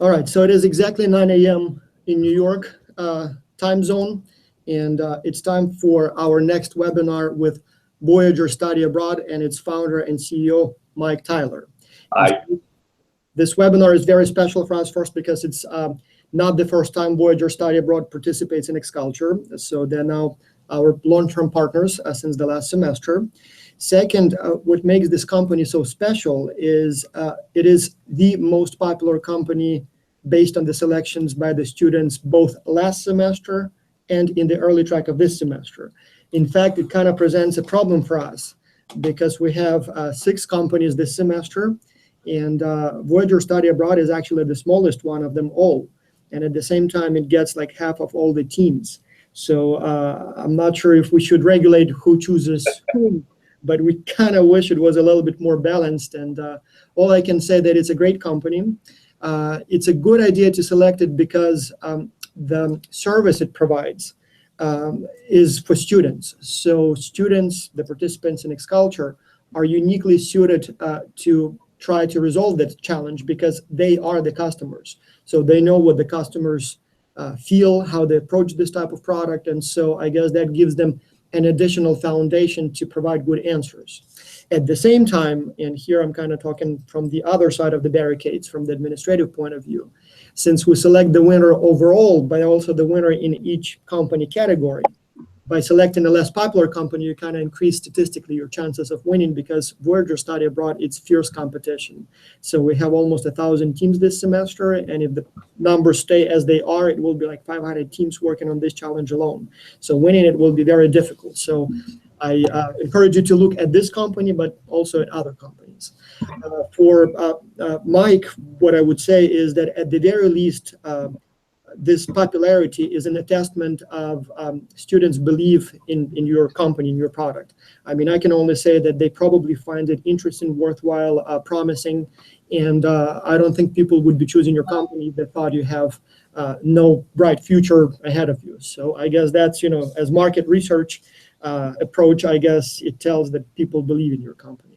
All right, so it is exactly 9 a.m. in New York time zone, and it's time for our next webinar with Vogayer Study Abroad and its founder and CEO, Mike Tyler. Hi. This webinar is very special for us, first because it's not the first time Vogayer Study Abroad participates in X-Culture, so they're now our long-term partners since the last semester. Second, what makes this company so special is it is the most popular company based on the selections by the students both last semester and in the early track of this semester. In fact, it kind of presents a problem for us because we have 6 companies this semester, and Vogayer Study Abroad is actually the smallest one of them all. And at the same time, it gets like half of all the teams. So I'm not sure if we should regulate who chooses whom, but we kind of wish it was a little bit more balanced. And all I can say that it's a great company. It's a good idea to select it because the service it provides is for students. So students, the participants in X-Culture, are uniquely suited to try to resolve that challenge because they are the customers. So they know what the customers feel, how they approach this type of product. And so I guess that gives them an additional foundation to provide good answers. At the same time, and here I'm kind of talking from the other side of the barricades, from the administrative point of view, since we select the winner overall, but also the winner in each company category, by selecting a less popular company, you kind of increase statistically your chances of winning because Vogayer Study Abroad, it's fierce competition. So we have almost 1,000 teams this semester, and if the numbers stay as they are, it will be like 500 teams working on this challenge alone. So winning it will be very difficult. So I encourage you to look at this company, but also at other companies. For Mike, what I would say is that at the very least, this popularity is an attestament of students' belief in your company, in your product. I mean, I can only say that they probably find it interesting, worthwhile, promising, and I don't think people would be choosing your company if they thought you have no bright future ahead of you. So I guess that's, as market research approach, I guess it tells that people believe in your company.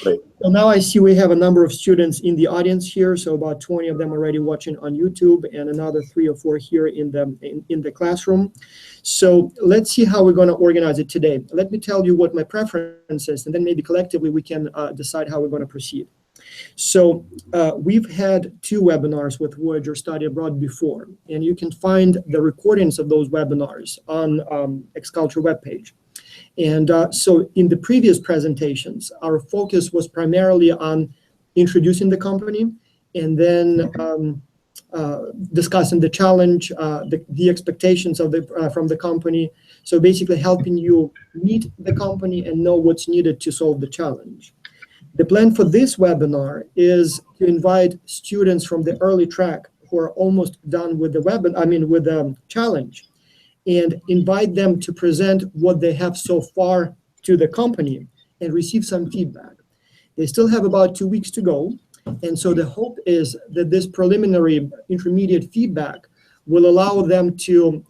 Great. So now I see we have a number of students in the audience here, so about 20 of them already watching on YouTube, and another 3 or 4 here in the classroom. So let's see how we're going to organize it today. Let me tell you what my preference is, and then maybe collectively we can decide how we're going to proceed. So we've had 2 webinars with Vogayer Study Abroad before, and you can find the recordings of those webinars on X-Culture webpage. And so in the previous presentations, our focus was primarily on introducing the company and then discussing the challenge, the expectations of from the company. So basically helping you meet the company and know what's needed to solve the challenge. The plan for this webinar is to invite students from the early track who are almost done with the challenge, and invite them to present what they have so far to the company and receive some feedback. They still have about 2 weeks to go, and so the hope is that this preliminary intermediate feedback will allow them to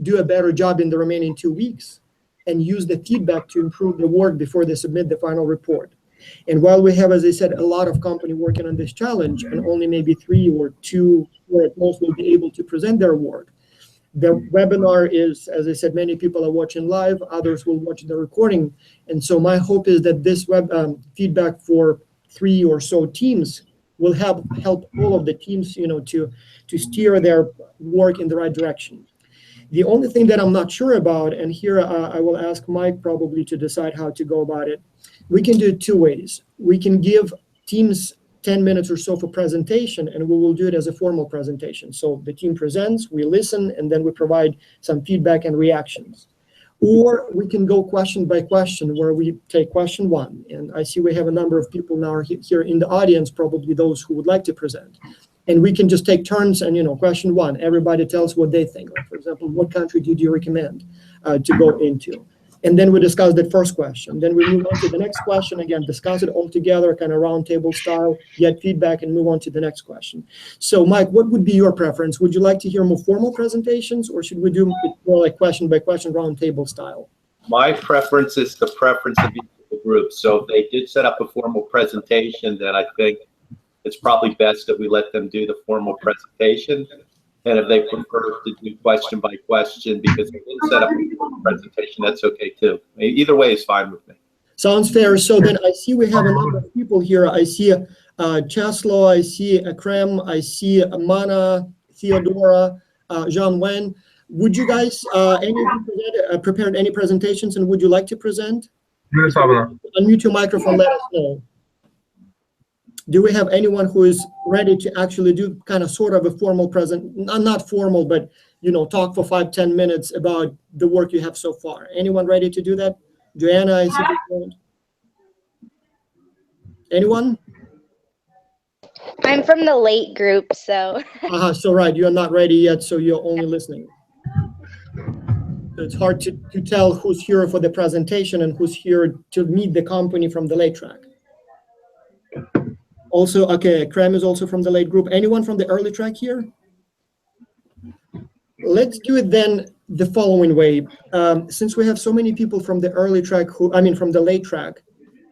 do a better job in the remaining 2 weeks and use the feedback to improve the work before they submit the final report. And while we have, as I said, a lot of company working on this challenge, and only maybe 3 or 2 or at most will be able to present their work, the webinar is, as I said, many people are watching live, others will watch the recording. And so my hope is that this feedback for 3 or so teams will help all of the teams, to steer their work in the right direction. The only thing that I'm not sure about, and here I will ask Mike probably to decide how to go about it, we can do it 2 ways. We can give teams 10 minutes or so for presentation, and we will do it as a formal presentation. So the team presents, we listen, and then we provide some feedback and reactions. Or we can go question by question, where we take question 1. And I see we have a number of people now here in the audience, probably those who would like to present. And we can just take turns and, question 1, everybody tells what they think. Like, for example, what country did you recommend to go into? And then we discuss that first question. Then we move on to the next question. Again, discuss it all together, kind of round table style, get feedback, and move on to the next question. So, Mike, what would be your preference? Would you like to hear more formal presentations, or should we do more like question by question, round table style? My preference is the preference of each of the groups. So if they did set up a formal presentation, then I think it's probably best that we let them do the formal presentation. And if they prefer to do question by question because they didn't set up a formal presentation, that's okay too. Either way is fine with me. Sounds fair. So then I see we have a number of people here. I see Cheslo, I see Akrem, I see Mana, Theodora, Jean Wen. Would you guys, any of you prepared any presentations, and would you like to present? Yes, Abner. Unmute your microphone, let us know. Do we have anyone who is ready to actually do kind of sort of a formal not formal, but talk for 5-10 minutes about the work you have so far? Anyone ready to do that? Joanna, I see you. Anyone? I'm from the late group, so. So right, you're not ready yet, so you're only listening. So it's hard to tell who's here for the presentation and who's here to meet the company from the late track. Also, okay, Krem is also from the late group. Anyone from the early track here? Let's do it then the following way. Since we have so many people from the early track from the late track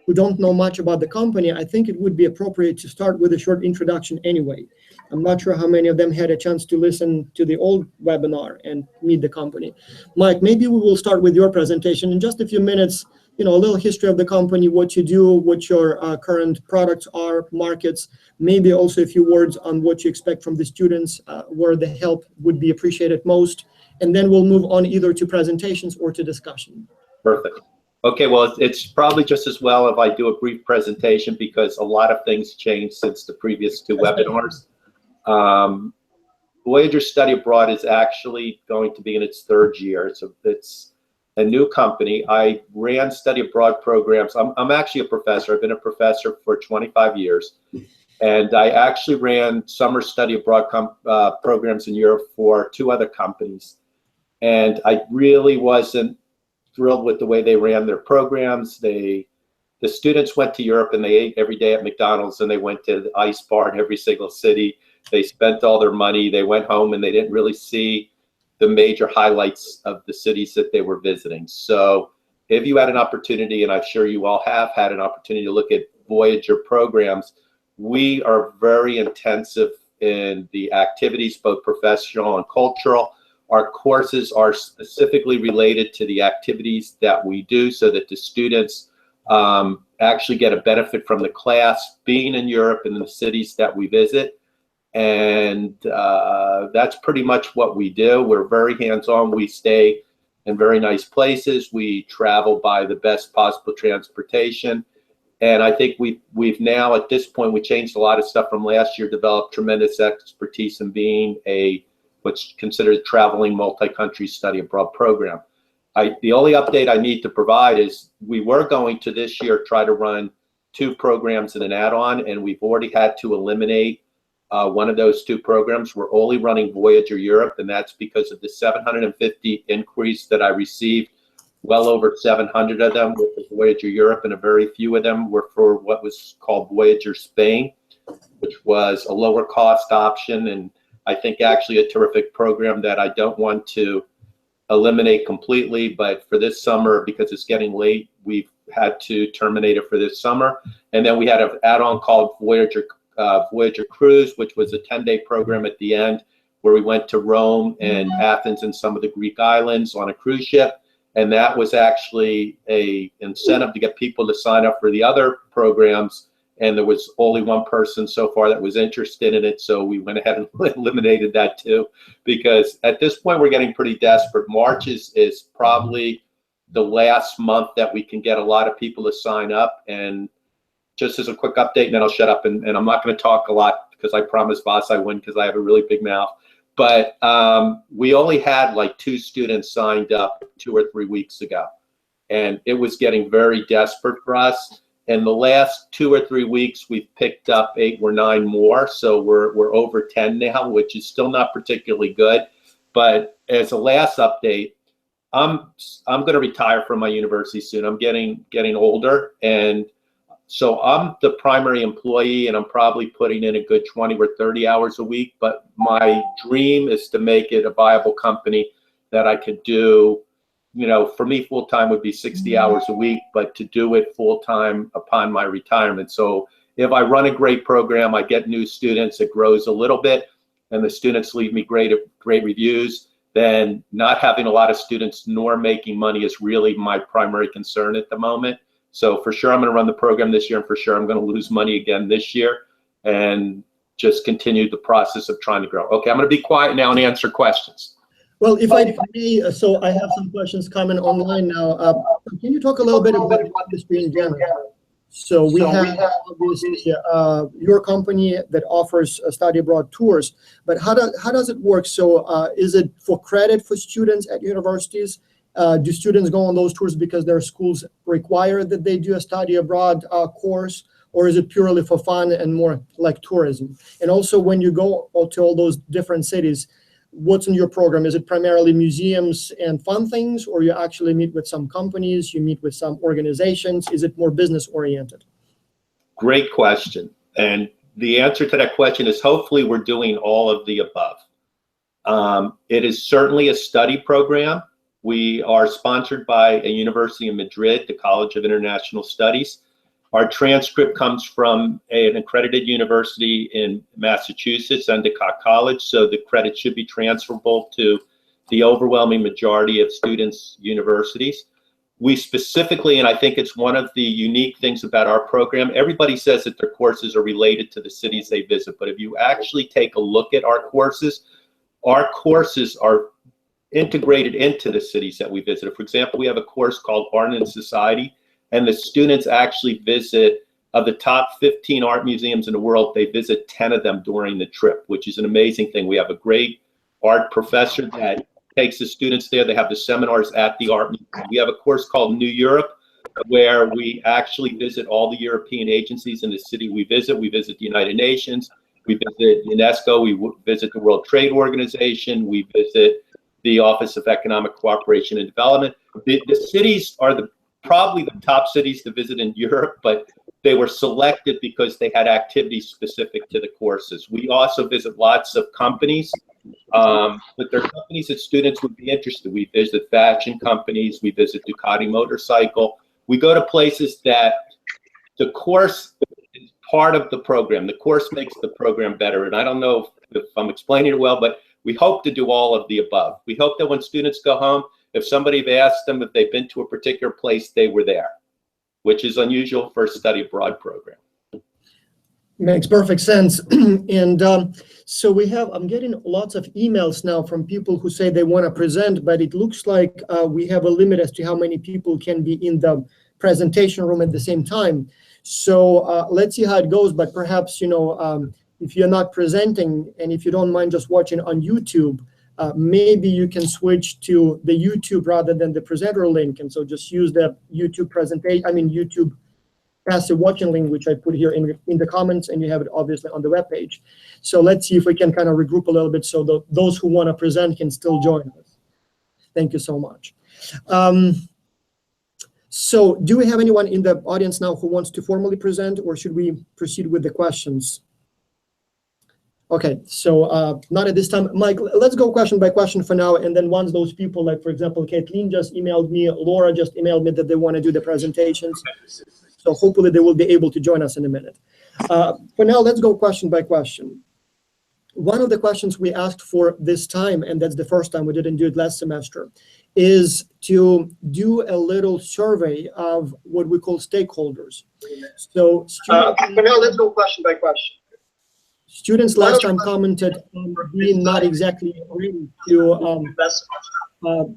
who don't know much about the company, I think it would be appropriate to start with a short introduction anyway. I'm not sure how many of them had a chance to listen to the old webinar and meet the company. Mike, maybe we will start with your presentation in just a few minutes. A little history of the company, what you do, what your current products are, markets, maybe also a few words on what you expect from the students, where the help would be appreciated most, and then we'll move on either to presentations or to discussion. Perfect. Okay, well, it's probably just as well if I do a brief presentation because a lot of things changed since the previous two webinars. Vogayer Study Abroad is actually going to be in its third year. So it's a new company. I ran study abroad programs. I'm actually a professor. I've been a professor for 25 years. And I actually ran summer study abroad programs in Europe for 2 other companies. And I really wasn't thrilled with the way they ran their programs. The students went to Europe and they ate every day at McDonald's and they went to the ice bar in every single city. They spent all their money. They went home and they didn't really see the major highlights of the cities that they were visiting. So if you had an opportunity, and I'm sure you all have had an opportunity to look at Vogayer programs, we are very intensive in the activities, both professional and cultural. Our courses are specifically related to the activities that we do so that the students actually get a benefit from the class being in Europe and in the cities that we visit. And that's pretty much what we do. We're very hands-on. We stay in very nice places. We travel by the best possible transportation. And I think we've now, at this point, we changed a lot of stuff from last year, developed tremendous expertise in being what's considered a traveling multi-country study abroad program. The only update I need to provide is we were going to this year try to run 2 programs and an add-on, and we've already had to eliminate one of those 2 programs. We're only running Vogayer Europe, and that's because of the 750 inquiries that I received. Well over 700 of them were for Vogayer Europe, and a very few of them were for what was called Vogayer Spain, which was a lower cost option, and I think actually a terrific program that I don't want to eliminate completely, but for this summer, because it's getting late, we've had to terminate it for this summer. And then we had an add-on called Vogayer Cruise, which was a 10-day program at the end where we went to Rome and Athens and some of the Greek islands on a cruise ship. And that was actually an incentive to get people to sign up for the other programs. And there was only one person so far that was interested in it. So we went ahead and eliminated that too, because at this point we're getting pretty desperate. March is probably the last month that we can get a lot of people to sign up. And just as a quick update, and then I'll shut up, and I'm not going to talk a lot because I promised Voss I wouldn't because I have a really big mouth. But we only had like 2 students signed up 2 or 3 weeks ago. And it was getting very desperate for us. In the last 2 or 3 weeks, we've picked up 8 or 9 more. So we're over 10 now, which is still not particularly good. But as a last update, I'm going to retire from my university soon. I'm getting older, and so I'm the primary employee, and I'm probably putting in a good 20 or 30 hours a week. But my dream is to make it a viable company that I could do. For me, full-time would be 60 hours a week, but to do it full-time upon my retirement. So if I run a great program, I get new students, it grows a little bit, and the students leave me great reviews, then not having a lot of students nor making money is really my primary concern at the moment. So for sure, I'm going to run the program this year, and for sure, I'm going to lose money again this year, and just continue the process of trying to grow. Okay, I'm going to be quiet now and answer questions. Well, if I may, so I have some questions coming online now. Can you talk a little bit about the industry in general? So we have obviously your company that offers study abroad tours, but how does it work? So is it for credit for students at universities? Do students go on those tours because their schools require that they do a study abroad course, or is it purely for fun and more like tourism? And also, when you go to all those different cities, what's in your program? Is it primarily museums and fun things, or you actually meet with some companies, you meet with some organizations? Is it more business oriented? Great question. And the answer to that question is hopefully we're doing all of the above. It is certainly a study program. We are sponsored by a university in Madrid, the College of International Studies. Our transcript comes from an accredited university in Massachusetts, Endicott College, so the credit should be transferable to the overwhelming majority of students' universities. We specifically, and I think it's one of the unique things about our program, everybody says that their courses are related to the cities they visit, but if you actually take a look at our courses are integrated into the cities that we visit. For example, we have a course called Art and Society, and the students actually visit, of the top 15 art museums in the world, they visit 10 of them during the trip, which is an amazing thing. We have a great art professor that takes the students there. They have the seminars at the art museum. We have a course called New Europe, where we actually visit all the European agencies in the city we visit. We visit the United Nations, we visit UNESCO, we visit the World Trade Organization, we visit the Office of Economic Cooperation and Development. The cities are probably the top cities to visit in Europe, but they were selected because they had activities specific to the courses. We also visit lots of companies, but they're companies that students would be interested. We visit fashion companies, we visit Ducati motorcycle. We go to places that the course is part of the program. The course makes the program better. And I don't know if I'm explaining it well, but we hope to do all of the above. We hope that when students go home, if somebody asked them if they've been to a particular place, they were there, which is unusual for a study abroad program. Makes perfect sense. And so I'm getting lots of emails now from people who say they want to present, but it looks like we have a limit as to how many people can be in the presentation room at the same time. So let's see how it goes, but perhaps, if you're not presenting and if you don't mind just watching on YouTube, maybe you can switch to the YouTube rather than the presenter link. And so just use the YouTube YouTube passive watching link, which I put here in the comments, and you have it obviously on the webpage. So let's see if we can kind of regroup a little bit so those who want to present can still join us. Thank you so much. So do we have anyone in the audience now who wants to formally present, or should we proceed with the questions? Okay, so not at this time. Mike, let's go question by question for now, and then once those people, like for example, Kathleen just emailed me, Laura just emailed me that they want to do the presentations. So hopefully they will be able to join us in a minute. For now, let's go question by question. One of the questions we asked for this time, and that's the first time, we didn't do it last semester, is to do a little survey of what we call stakeholders. So for now, let's go question by question. Students last time commented on being not exactly ready to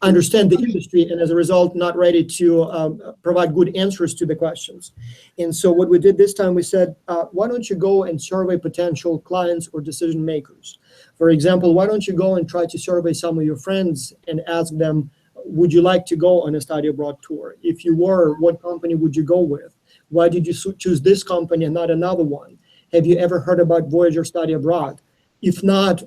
understand the industry, and as a result, not ready to provide good answers to the questions. And so what we did this time, we said, why don't you go and survey potential clients or decision makers? For example, why don't you go and try to survey some of your friends and ask them, would you like to go on a study abroad tour? If you were, what company would you go with? Why did you choose this company and not another one? Have you ever heard about Vogayer Study Abroad? If not,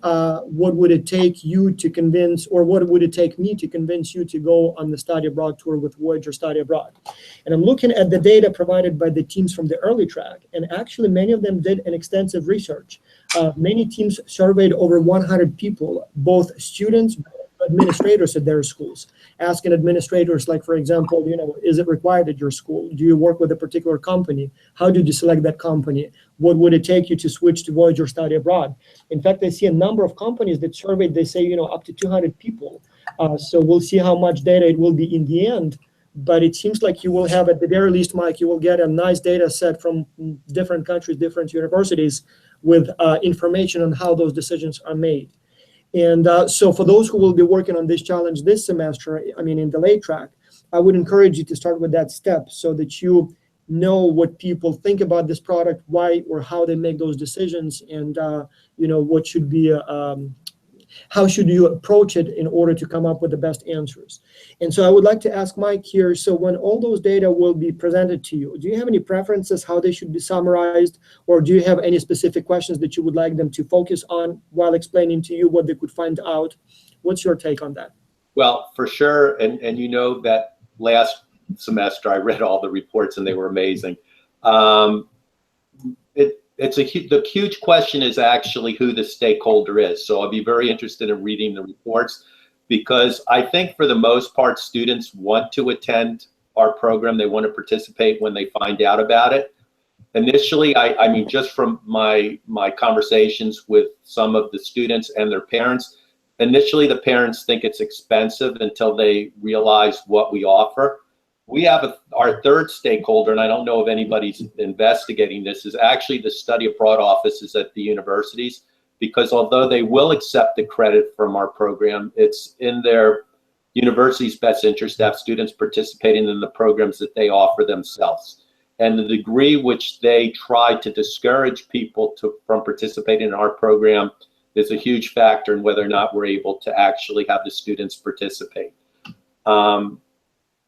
what would it take you to convince, or what would it take me to convince you to go on the study abroad tour with Vogayer Study Abroad? And I'm looking at the data provided by the teams from the early track, and actually many of them did an extensive research. Many teams surveyed over 100 people, both students, administrators at their schools, asking administrators, like, for example, is it required at your school? Do you work with a particular company? How did you select that company? What would it take you to switch to Voyager study abroad? In fact, I see a number of companies that surveyed, they say, up to 200 people. So we'll see how much data it will be in the end. But it seems like you will have, at the very least, Mike, you will get a nice data set from different countries, different universities, with information on how those decisions are made. And so for those who will be working on this challenge this semester, in the late track, I would encourage you to start with that step so that you know what people think about this product, why or how they make those decisions, and what should be how should you approach it in order to come up with the best answers. And so I would like to ask Mike here, so when all those data will be presented to you, do you have any preferences how they should be summarized, or do you have any specific questions that you would like them to focus on while explaining to you what they could find out? What's your take on that? Well, for sure, and that last semester I read all the reports and they were amazing. The huge question is actually who the stakeholder is. So I'll be very interested in reading the reports, because I think for the most part, students want to attend our program. They want to participate when they find out about it. Initially, I mean, just from my conversations with some of the students and their parents, initially the parents think it's expensive until they realize what we offer. We have our third stakeholder, and I don't know if anybody's investigating this, is actually the study abroad offices at the universities, because although they will accept the credit from our program, it's in their university's best interest to have students participating in the programs that they offer themselves. And the degree which they try to discourage people from participating in our program is a huge factor in whether or not we're able to actually have the students participate.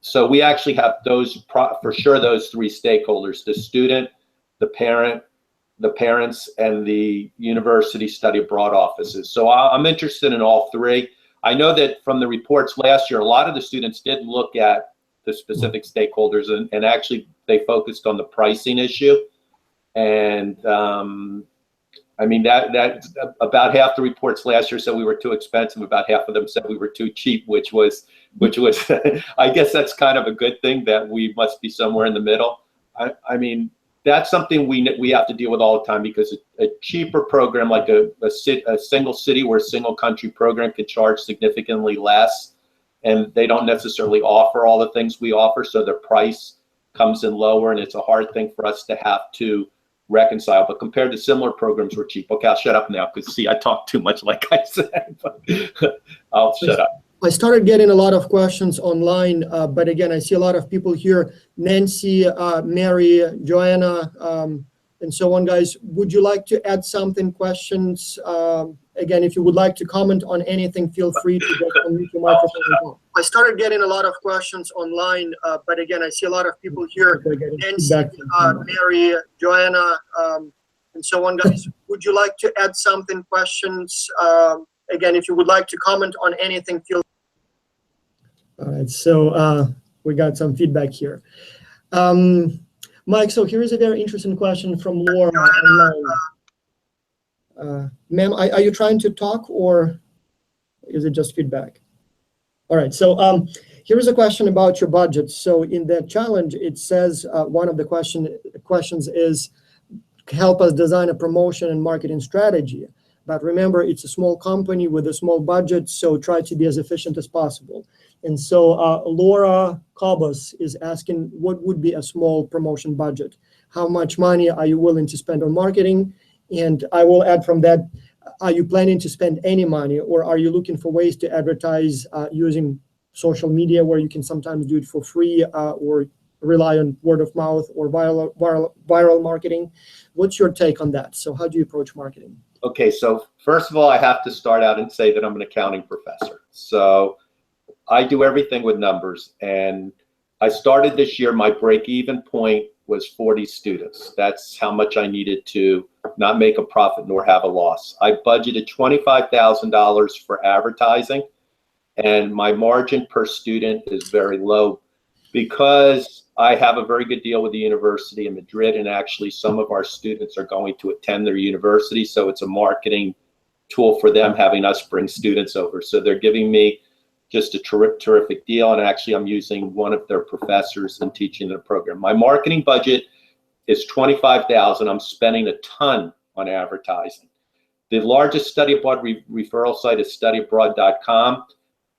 So we actually have for sure those three stakeholders: the student, the parents, and the university study abroad offices. So I'm interested in all three. I know that from the reports last year, a lot of the students did look at the specific stakeholders, and actually they focused on the pricing issue. And I mean, that about half the reports last year said we were too expensive. About half of them said we were too cheap, which was, I guess that's kind of a good thing, that we must be somewhere in the middle. I mean, that's something we have to deal with all the time, because a cheaper program like a single city or a single country program could charge significantly less, and they don't necessarily offer all the things we offer, so their price comes in lower, and it's a hard thing for us to have to reconcile. But compared to similar programs, we're cheap. Okay, I'll shut up now, because see, I talk too much, like I said, but I'll shut up. I started getting a lot of questions online, but again, I see a lot of people here: Nancy, Mary, Joanna, and so on. Guys, would you like to add something, questions? Again, if you would like to comment on anything, feel free to just unmute your microphone. I started getting a lot of questions online, but again, I see a lot of people here: Nancy, Mary, Joanna, and so on. Guys, would you like to add something, questions? Again, if you would like to comment on anything, feel. All right, so we got some feedback here. Mike, so here is a very interesting question from Laura online. Ma'am, are you trying to talk, or is it just feedback? All right, so here is a question about your budget. So in the challenge, it says one of the questions is, help us design a promotion and marketing strategy. But remember, it's a small company with a small budget, so try to be as efficient as possible. And so Laura Cobos is asking, what would be a small promotion budget? How much money are you willing to spend on marketing? And I will add from that, are you planning to spend any money, or are you looking for ways to advertise using social media, where you can sometimes do it for free, or rely on word of mouth or viral marketing? What's your take on that? So how do you approach marketing? Okay, so first of all, I have to start out and say that I'm an accounting professor. So I do everything with numbers. And I started this year, my break-even point was 40 students. That's how much I needed to not make a profit nor have a loss. I budgeted $25,000 for advertising, and my margin per student is very low, because I have a very good deal with the university in Madrid, and actually some of our students are going to attend their university, so it's a marketing tool for them, having us bring students over. So they're giving me just a terrific deal. And actually, I'm using one of their professors and teaching the program. My marketing budget is $25,000. I'm spending a ton on advertising. The largest study abroad referral site is studyabroad.com.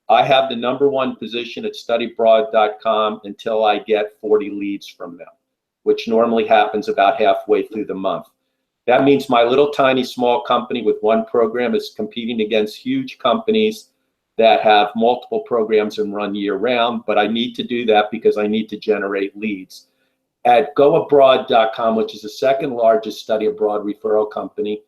I have the #1 position at studyabroad.com until I get 40 leads from them, which normally happens about halfway through the month. That means my little tiny small company with one program is competing against huge companies that have multiple programs and run year round, but I need to do that because I need to generate leads. At goabroad.com, which is the second largest study abroad referral company,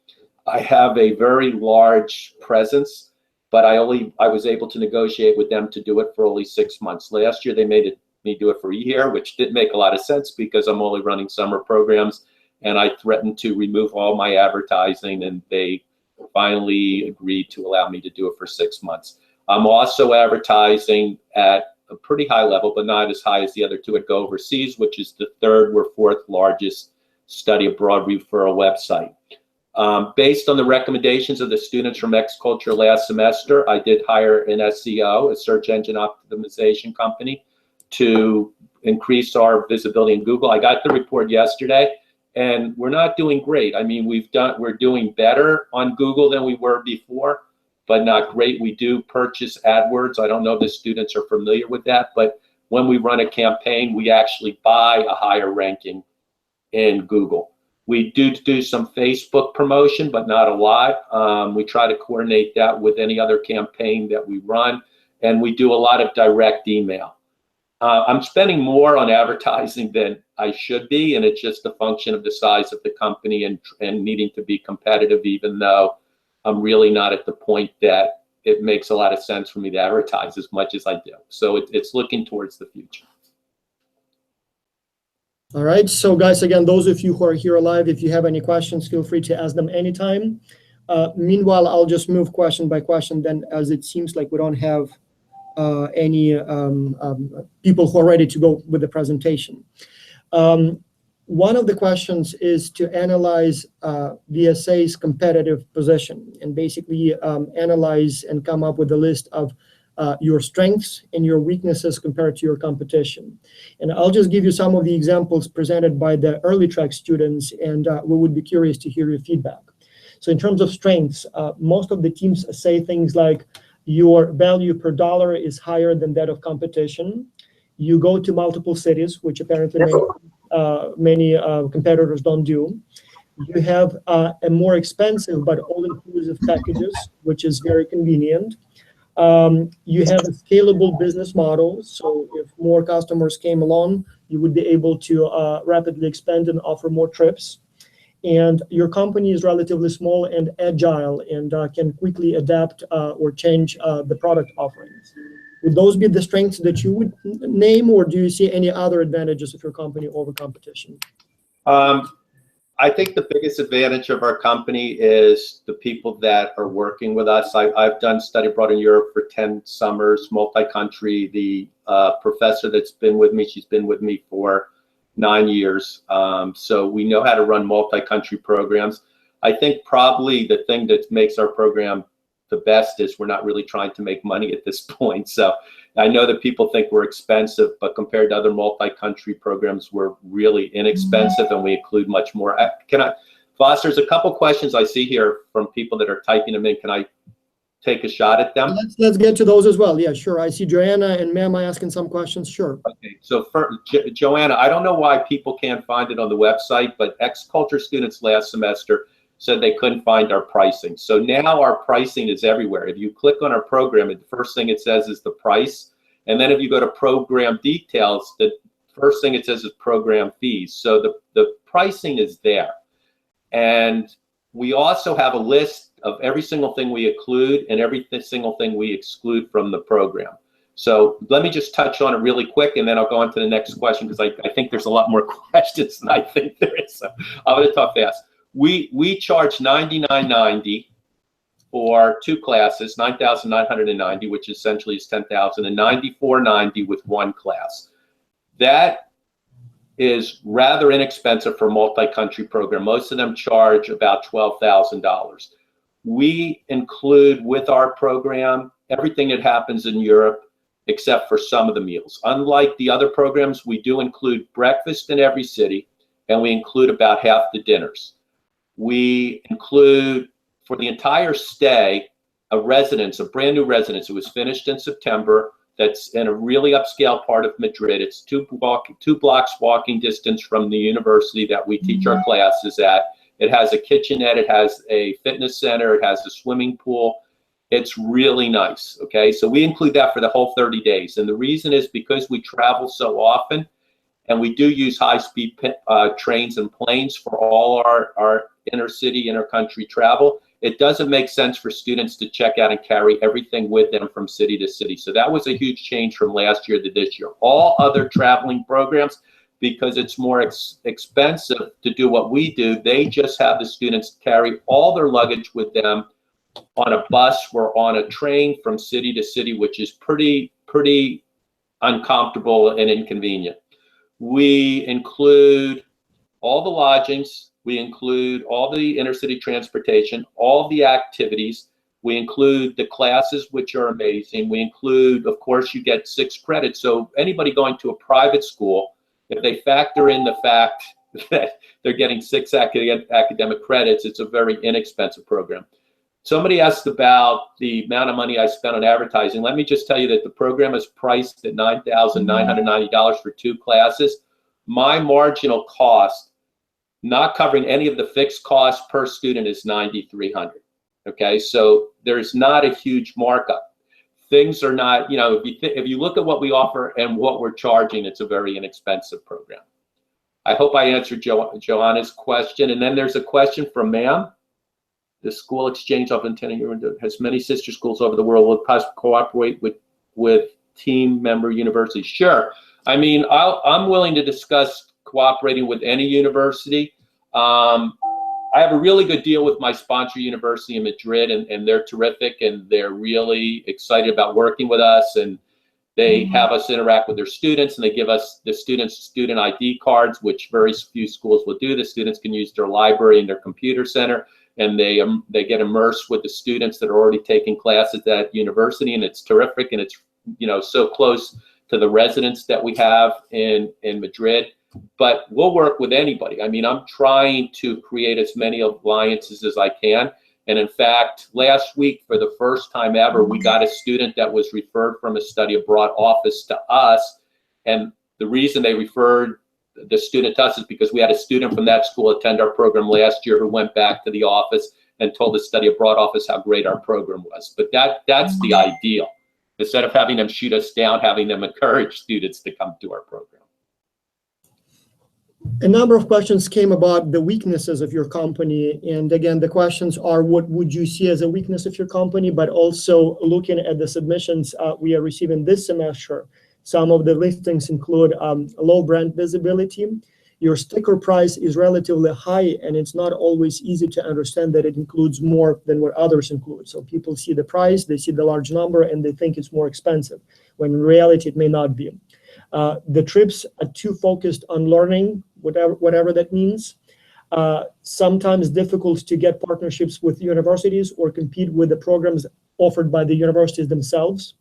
I have a very large presence, but I was able to negotiate with them to do it for only 6 months. Last year, they made me do it for a year, which didn't make a lot of sense because I'm only running summer programs, and I threatened to remove all my advertising, and they finally agreed to allow me to do it for 6 months. I'm also advertising at a pretty high level, but not as high as the other two at Go Overseas, which is the third or fourth largest study abroad referral website. Based on the recommendations of the students from X-Culture last semester, I did hire an SEO, a search engine optimization company, to increase our visibility in Google. I got the report yesterday, and we're not doing great. I mean, we're doing better on Google than we were before, but not great. We do purchase AdWords. I don't know if the students are familiar with that, but when we run a campaign, we actually buy a higher ranking in Google. We do some Facebook promotion, but not a lot. We try to coordinate that with any other campaign that we run, and we do a lot of direct email. I'm spending more on advertising than I should be, and it's just a function of the size of the company and needing to be competitive, even though I'm really not at the point that it makes a lot of sense for me to advertise as much as I do. So it's looking towards the future. All right, so guys, again, those of you who are here live, if you have any questions, feel free to ask them anytime. Meanwhile, I'll just move question by question then, as it seems like we don't have any people who are ready to go with the presentation. One of the questions is to analyze VSA's competitive position and basically analyze and come up with a list of your strengths and your weaknesses compared to your competition. And I'll just give you some of the examples presented by the early track students, and we would be curious to hear your feedback. So in terms of strengths, most of the teams say things like your value per dollar is higher than that of competition. You go to multiple cities, which apparently many competitors don't do. You have a more expensive but all-inclusive packages, which is very convenient. You have a scalable business model, so if more customers came along, you would be able to rapidly expand and offer more trips. And your company is relatively small and agile and can quickly adapt or change the product offerings. Would those be the strengths that you would name, or do you see any other advantages of your company over competition? I think the biggest advantage of our company is the people that are working with us. I've done study abroad in Europe for 10 summers, multi-country. The professor that's been with me, she's been with me for 9 years. So we know how to run multi-country programs. I think probably the thing that makes our program the best is we're not really trying to make money at this point. So I know that people think we're expensive, but compared to other multi-country programs, we're really inexpensive and we include much more. Foster, there's a couple questions I see here from people that are typing them in. Can I take a shot at them? Let's get to those as well. Yeah, sure. I see Joanna and Mama asking some questions. Sure. Okay, so for Joanna, I don't know why people can't find it on the website, but X-Culture students last semester said they couldn't find our pricing. So now our pricing is everywhere. If you click on our program, the first thing it says is the price. And then if you go to program details, the first thing it says is program fees. So the pricing is there. And we also have a list of every single thing we include and every single thing we exclude from the program. So let me just touch on it really quick, and then I'll go on to the next question, because I think there's a lot more questions than I think there is. So I'm going to talk fast. We charge $99.90 for 2 classes, $9,990, which essentially is $10,000, and $94.90 with 1 class. That is rather inexpensive for a multi-country program. Most of them charge about $12,000. We include with our program everything that happens in Europe except for some of the meals. Unlike the other programs, we do include breakfast in every city, and we include about half the dinners. We include, for the entire stay, a residence, a brand new residence. It was finished in September. That's in a really upscale part of Madrid. It's two blocks walking distance from the university that we teach our classes at. It has a kitchenette, it has a fitness center, it has a swimming pool. It's really nice, okay? So we include that for the whole 30 days. And the reason is because we travel so often, and we do use high-speed trains and planes for all our inner-city, inter-country travel. It doesn't make sense for students to check out and carry everything with them from city to city. So that was a huge change from last year to this year. All other traveling programs, because it's more expensive to do what we do, they just have the students carry all their luggage with them on a bus or on a train from city to city, which is pretty uncomfortable and inconvenient. We include all the lodgings, we include all the intercity transportation, all the activities, we include the classes, which are amazing. We include, of course, you get 6 credits. So anybody going to a private school, if they factor in the fact that they're getting 6 academic credits, it's a very inexpensive program. Somebody asked about the amount of money I spent on advertising. Let me just tell you that the program is priced at $9,990 for 2 classes. My marginal cost, not covering any of the fixed costs per student, is $9,300. Okay, so there's not a huge markup. Things are not, you know, if you look at what we offer and what we're charging, it's a very inexpensive program. I hope I answered Joanna's question. And then there's a question from ma'am. The school exchange of intending has many sister schools over the world. Will it cooperate with team member universities? Sure. I mean, I'm willing to discuss cooperating with any university. I have a really good deal with my sponsor university in Madrid, and they're terrific, and they're really excited about working with us, and they have us interact with their students, and they give us the students student ID cards, which very few schools will do. The students can use their library and their computer center, and they get immersed with the students that are already taking classes at that university, and it's terrific, and it's, you know, so close to the residents that we have in Madrid. But we'll work with anybody. I mean, I'm trying to create as many alliances as I can. And in fact, last week, for the first time ever, we got a student that was referred from a study abroad office to us. And the reason they referred the student to us is because we had a student from that school attend our program last year who went back to the office and told the study abroad office how great our program was. But that's the ideal. Instead of having them shoot us down, having them encourage students to come to our program. A number of questions came about the weaknesses of your company. And again, the questions are, what would you see as a weakness of your company? But also looking at the submissions we are receiving this semester, some of the listings include low brand visibility. Your sticker price is relatively high, and it's not always easy to understand that it includes more than what others include. So people see the price, they see the large number, and they think it's more expensive, when in reality it may not be. The trips are too focused on learning, whatever that means. Sometimes difficult to get partnerships with universities or compete with the programs offered by the universities themselves.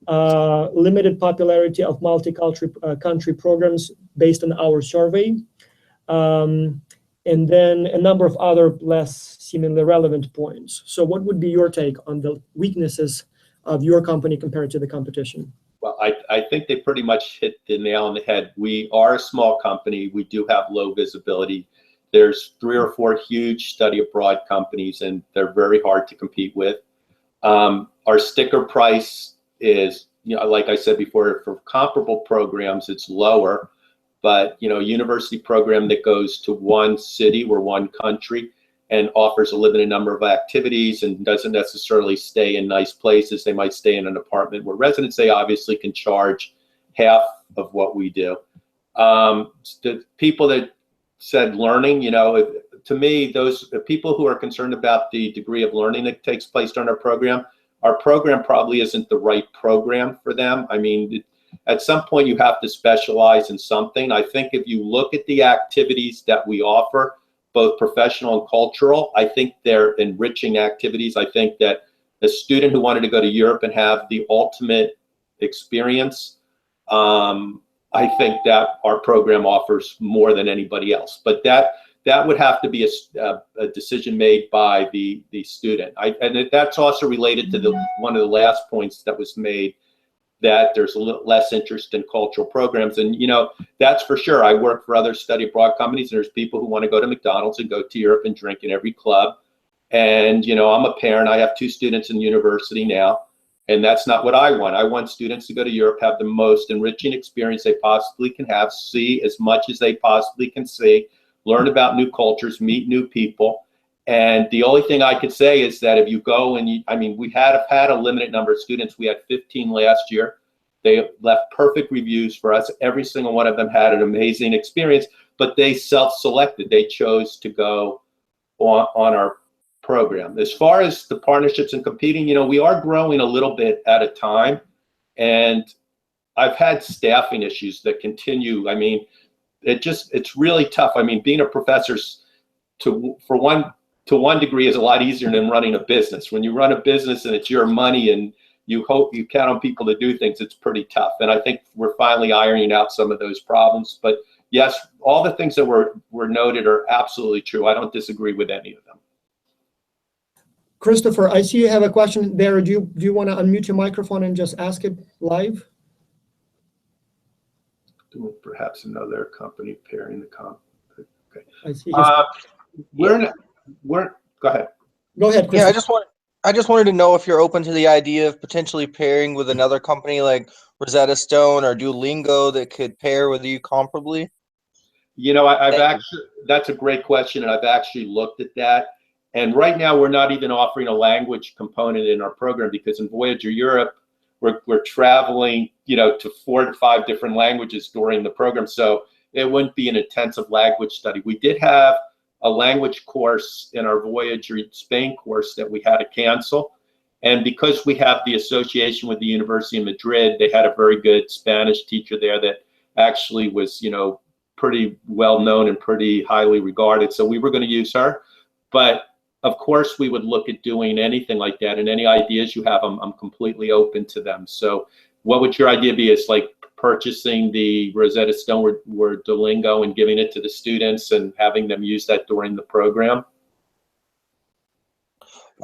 Limited popularity of multicultural country programs based on our survey. And then a number of other less seemingly relevant points. So what would be your take on the weaknesses of your company compared to the competition? Well, I think they pretty much hit the nail on the head. We are a small company. We do have low visibility. There's 3 or 4 huge study abroad companies, and they're very hard to compete with. Our sticker price is, you know, like I said before, for comparable programs, it's lower. But, you know, a university program that goes to one city or one country and offers a limited number of activities and doesn't necessarily stay in nice places. They might stay in an apartment where residents, they obviously can charge half of what we do. The people that said learning, you know, to me, those people who are concerned about the degree of learning that takes place during our program probably isn't the right program for them. I mean, at some point you have to specialize in something. I think if you look at the activities that we offer, both professional and cultural, I think they're enriching activities. I think that a student who wanted to go to Europe and have the ultimate experience, I think that our program offers more than anybody else. But that would have to be a decision made by the student. And that's also related to one of the last points that was made, that there's a little less interest in cultural programs. And, you know, that's for sure. I work for other study abroad companies, and there's people who want to go to McDonald's and go to Europe and drink in every club. And, you know, I'm a parent. I have 2 students in university now, and that's not what I want. I want students to go to Europe, have the most enriching experience they possibly can have, see as much as they possibly can see, learn about new cultures, meet new people. And the only thing I could say is that if you go and I mean, we have had a limited number of students. We had 15 last year. They left perfect reviews for us. Every single one of them had an amazing experience, but they self-selected. They chose to go on our program. As far as the partnerships and competing, you know, we are growing a little bit at a time, and I've had staffing issues that continue. I mean, it's really tough. I mean, being a professor to one degree is a lot easier than running a business. When you run a business and it's your money and you count on people to do things, it's pretty tough. And I think we're finally ironing out some of those problems. But yes, all the things that were noted are absolutely true. I don't disagree with any of them. Christopher, I see you have a question there. Do you want to unmute your microphone and just ask it live? Perhaps another company pairing the comp. Okay. I see. Go ahead. Go ahead, Christopher. Yeah, I just wanted to know if you're open to the idea of potentially pairing with another company like Rosetta Stone or Duolingo that could pair with you comparably. You know, that's a great question, and I've actually looked at that. And right now, we're not even offering a language component in our program, because in Voyager Europe, we're traveling, you know, to 4 to 5 different languages during the program. So it wouldn't be an intensive language study. We did have a language course in our Voyager Spain course that we had to cancel. And because we have the association with the University of Madrid, they had a very good Spanish teacher there that actually was, you know, pretty well known and pretty highly regarded. So we were going to use her. But of course, we would look at doing anything like that, and any ideas you have, I'm completely open to them. So what would your idea be? Is like purchasing the Rosetta Stone or Duolingo and giving it to the students and having them use that during the program?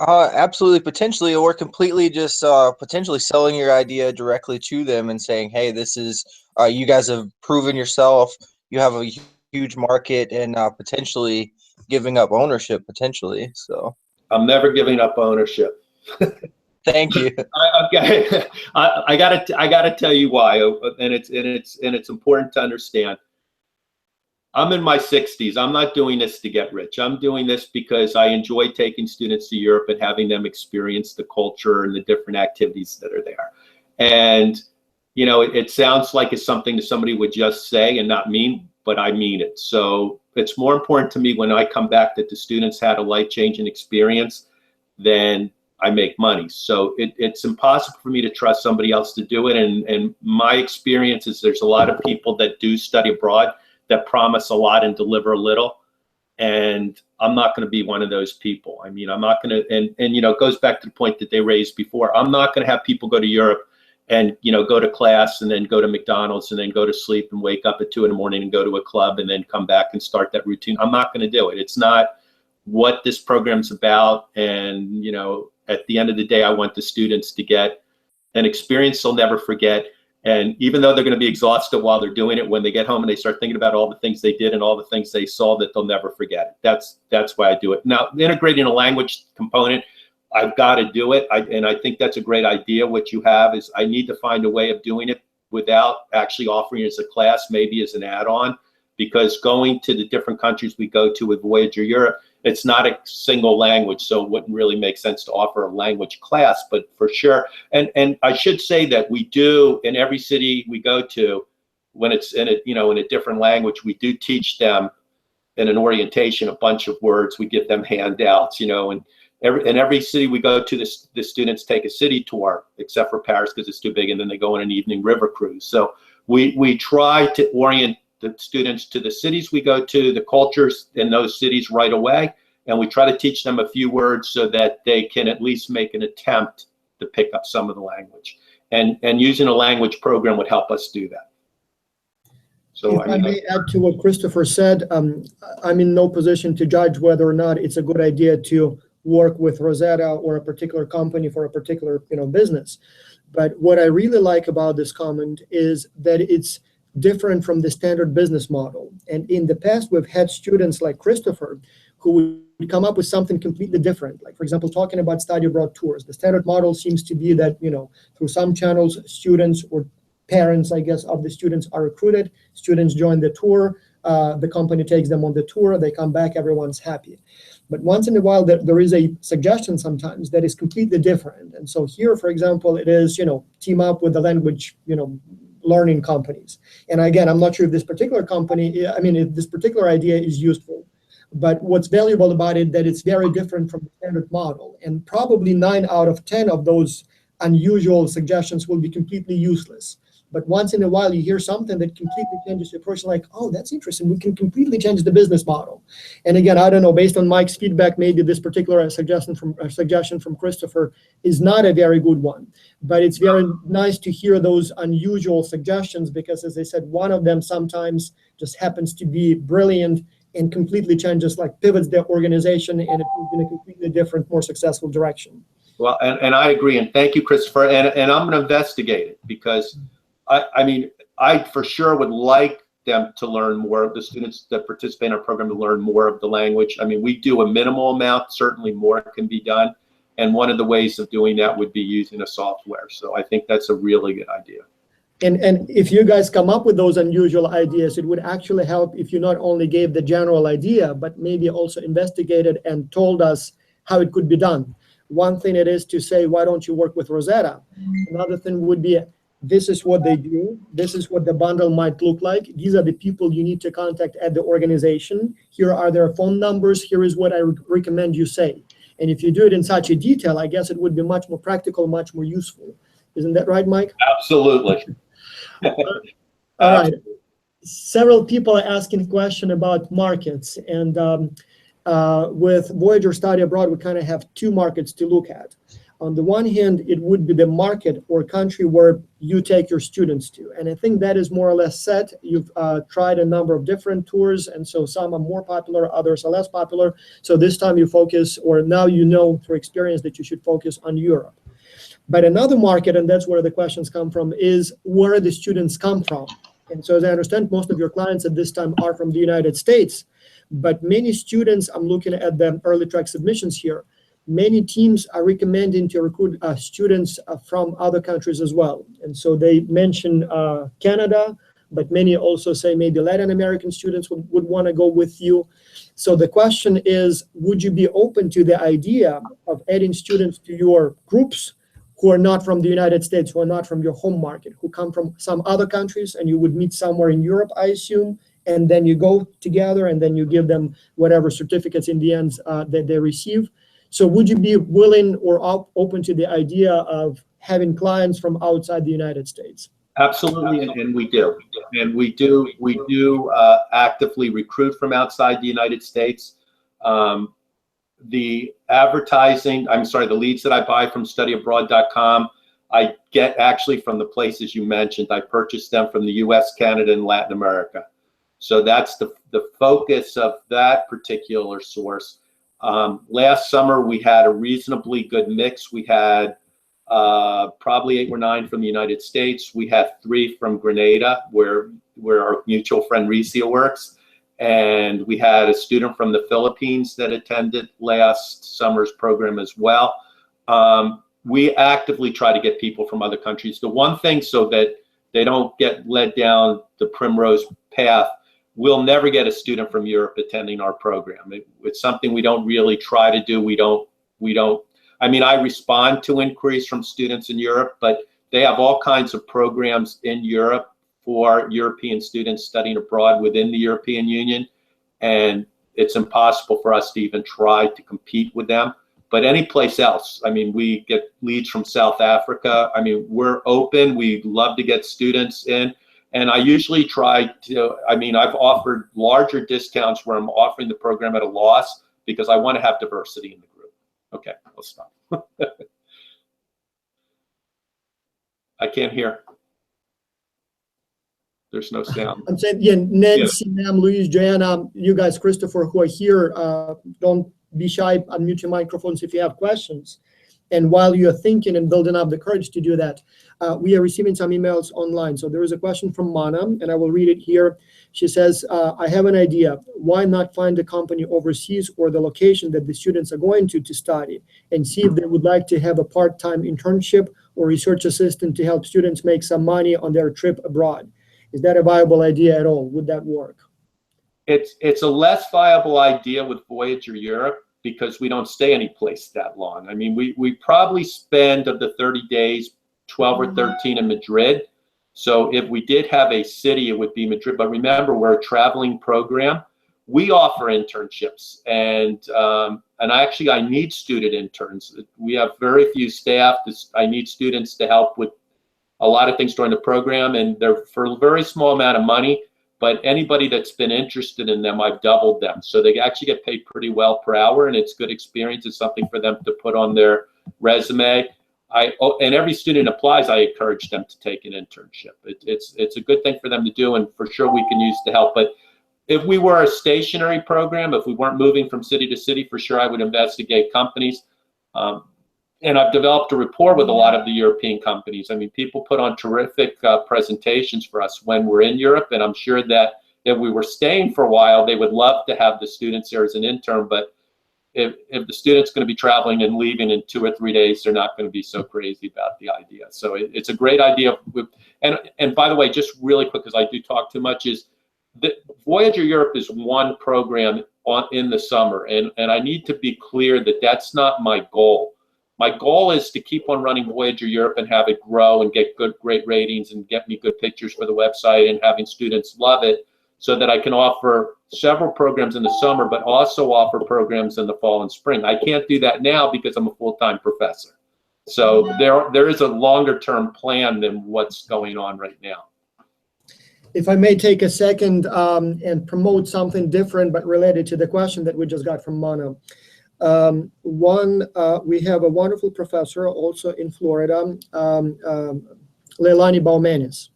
Absolutely, potentially, or completely just potentially selling your idea directly to them and saying, hey, this is, you guys have proven yourself, you have a huge market, and potentially giving up ownership potentially. So I'm never giving up ownership. Thank you. Okay, I gotta tell you why, and it's important to understand. I'm in my 60s. I'm not doing this to get rich. I'm doing this because I enjoy taking students to Europe and having them experience the culture and the different activities that are there. And you know, it sounds like it's something that somebody would just say and not mean, but I mean it. So it's more important to me when I come back that the students had a life-changing experience than I make money. So it's impossible for me to trust somebody else to do it. And my experience is there's a lot of people that do study abroad that promise a lot and deliver a little. And I'm not going to be one of those people. I mean, I'm not going to, and you know, it goes back to the point that they raised before. I'm not going to have people go to Europe and, you know, go to class and then go to McDonald's and then go to sleep and wake up at 2 in the morning and go to a club and then come back and start that routine. I'm not going to do it. It's not what this program's about. And, you know, at the end of the day, I want the students to get an experience they'll never forget. And even though they're going to be exhausted while they're doing it, when they get home and they start thinking about all the things they did and all the things they saw, that they'll never forget it. That's why I do it. Now, integrating a language component, I've got to do it. And I think that's a great idea. What you have is I need to find a way of doing it without actually offering it as a class, maybe as an add-on, because going to the different countries we go to with Voyager Europe, it's not a single language, so it wouldn't really make sense to offer a language class, but for sure. And I should say that we do, in every city we go to, when it's in a, you know, in a different language, we do teach them in an orientation a bunch of words. We give them handouts, you know, and in every city we go to, the students take a city tour, except for Paris because it's too big, and then they go on an evening river cruise. So we try to orient the students to the cities we go to, the cultures in those cities right away, and we try to teach them a few words so that they can at least make an attempt to pick up some of the language. And using a language program would help us do that. So if I may add to what Christopher said, I'm in no position to judge whether or not it's a good idea to work with Rosetta or a particular company for a particular business. But what I really like about this comment is that it's different from the standard business model. And in the past, we've had students like Christopher who would come up with something completely different. Like, for example, talking about study abroad tours. The standard model seems to be that, through some channels, students or parents, I guess, of the students are recruited. Students join the tour. The company takes them on the tour. They come back. Everyone's happy. But once in a while, there is a suggestion sometimes that is completely different. And so here, for example, it is, team up with the language, learning companies. And again, I'm not sure if this particular if this particular idea is useful. But what's valuable about it, that it's very different from the standard model. And probably 9 out of 10 of those unusual suggestions will be completely useless. But once in a while, you hear something that completely changes your approach, like, oh, that's interesting. We can completely change the business model. And again, I don't know, based on Mike's feedback, maybe this particular suggestion from Christopher is not a very good one. But it's very nice to hear those unusual suggestions because, as I said, one of them sometimes just happens to be brilliant and completely changes, like pivots the organization in a completely different, more successful direction. Well, and I agree. And thank you, Christopher. And I'm going to investigate it because I for sure would like them to learn more, of the students that participate in our program to learn more of the language. We do a minimal amount, certainly more can be done. And one of the ways of doing that would be using a software. So I think that's a really good idea. And if you guys come up with those unusual ideas, it would actually help if you not only gave the general idea, but maybe also investigated and told us how it could be done. One thing it is to say, why don't you work with Rosetta? Another thing would be, this is what they do. This is what the bundle might look like. These are the people you need to contact at the organization. Here are their phone numbers. Here is what I recommend you say. And if you do it in such a detail, I guess it would be much more practical, much more useful. Isn't that right, Mike? Absolutely. All right. Several people are asking a question about markets. And with Voyager Study Abroad, we kind of have 2 markets to look at. On the one hand, it would be the market or country where you take your students to. And I think that is more or less set. You've tried a number of different tours, and so some are more popular, others are less popular. So this time you focus, or now you know through experience that you should focus on Europe. But another market, and that's where the questions come from, is where the students come from. And so as I understand, most of your clients at this time are from the United States. But many students, I'm looking at the early track submissions here, many teams are recommending to recruit students from other countries as well. And so they mention Canada, but many also say maybe Latin American students would want to go with you. So the question is, would you be open to the idea of adding students to your groups who are not from the United States, who are not from your home market, who come from some other countries, and you would meet somewhere in Europe, I assume, and then you go together and then you give them whatever certificates in the end that they receive. So would you be willing or open to the idea of having clients from outside the United States? Absolutely, and we do. And we do actively recruit from outside the United States. The leads that I buy from studyabroad.com, I get actually from the places you mentioned. I purchase them from the US, Canada, and Latin America. So that's the focus of that particular source. Last summer, we had a reasonably good mix. We had probably 8 or 9 from the United States. We had 3 from Grenada, where our mutual friend Ricia works. And we had a student from the Philippines that attended last summer's program as well. We actively try to get people from other countries. The one thing, so that they don't get led down the primrose path, we'll never get a student from Europe attending our program. It's something we don't really try to do. I respond to inquiries from students in Europe, but they have all kinds of programs in Europe for European students studying abroad within the European Union, and it's impossible for us to even try to compete with them. But any place else, we get leads from South Africa. We're open. We love to get students in. And I usually try to, I've offered larger discounts where I'm offering the program at a loss, because I want to have diversity in the group. Okay, I'll stop. I can't hear. There's no sound. I'm saying, yeah, Nancy, Ma'am, Louise, Joanna, you guys, Christopher, who are here, don't be shy, unmute your microphones if you have questions. And while you're thinking and building up the courage to do that, we are receiving some emails online. So there is a question from Mana, and I will read it here. She says, I have an idea. Why not find a company overseas or the location that the students are going to study and see if they would like to have a part-time internship or research assistant to help students make some money on their trip abroad? Is that a viable idea at all? Would that work? It's a less viable idea with Voyager Europe because we don't stay any place that long. I mean, we probably spend of the 30 days, 12 or 13 in Madrid. So if we did have a city, it would be Madrid. But remember, we're a traveling program. We offer internships, and I need student interns. We have very few staff. I need students to help with a lot of things during the program, and they're for a very small amount of money. But anybody that's been interested in them, I've doubled them. So they actually get paid pretty well per hour, and it's good experience. It's something for them to put on their resume. And every student applies, I encourage them to take an internship. It's a good thing for them to do, and for sure we can use the help. But if we were a stationary program, if we weren't moving from city to city, for sure I would investigate companies. And I've developed a rapport with a lot of the European companies. I mean, people put on terrific presentations for us when we're in Europe, and I'm sure that if we were staying for a while, they would love to have the students there as an intern. But if the student's going to be traveling and leaving in 2 or 3 days, they're not going to be so crazy about the idea. So it's a great idea. And by the way, just really quick, because I do talk too much, is that Voyager Europe is one program in the summer, and I need to be clear that that's not my goal. My goal is to keep on running Voyager Europe and have it grow and get great ratings and get me good pictures for the website and having students love it, so that I can offer several programs in the summer, but also offer programs in the fall and spring. I can't do that now because I'm a full-time professor. So there is a longer-term plan than what's going on right now. If I may take a second and promote something different but related to the question that we just got from Mana. We have a wonderful professor also in Florida, Leilani Baumanis.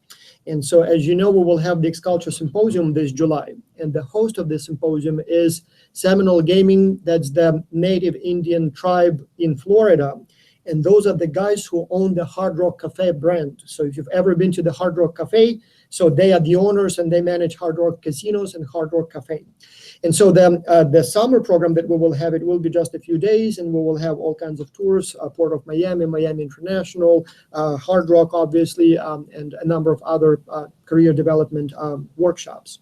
And so, as you know, we will have the X-Culture Symposium this July. And the host of this symposium is Seminole Gaming. That's the native Indian tribe in Florida. And those are the guys who own the Hard Rock Cafe brand. So if you've ever been to the Hard Rock Cafe, so they are the owners and they manage Hard Rock Casinos and Hard Rock Cafe. And so the summer program that we will have, it will be just a few days, and we will have all kinds of tours, Port of Miami, Miami International, Hard Rock, obviously, and a number of other career development workshops.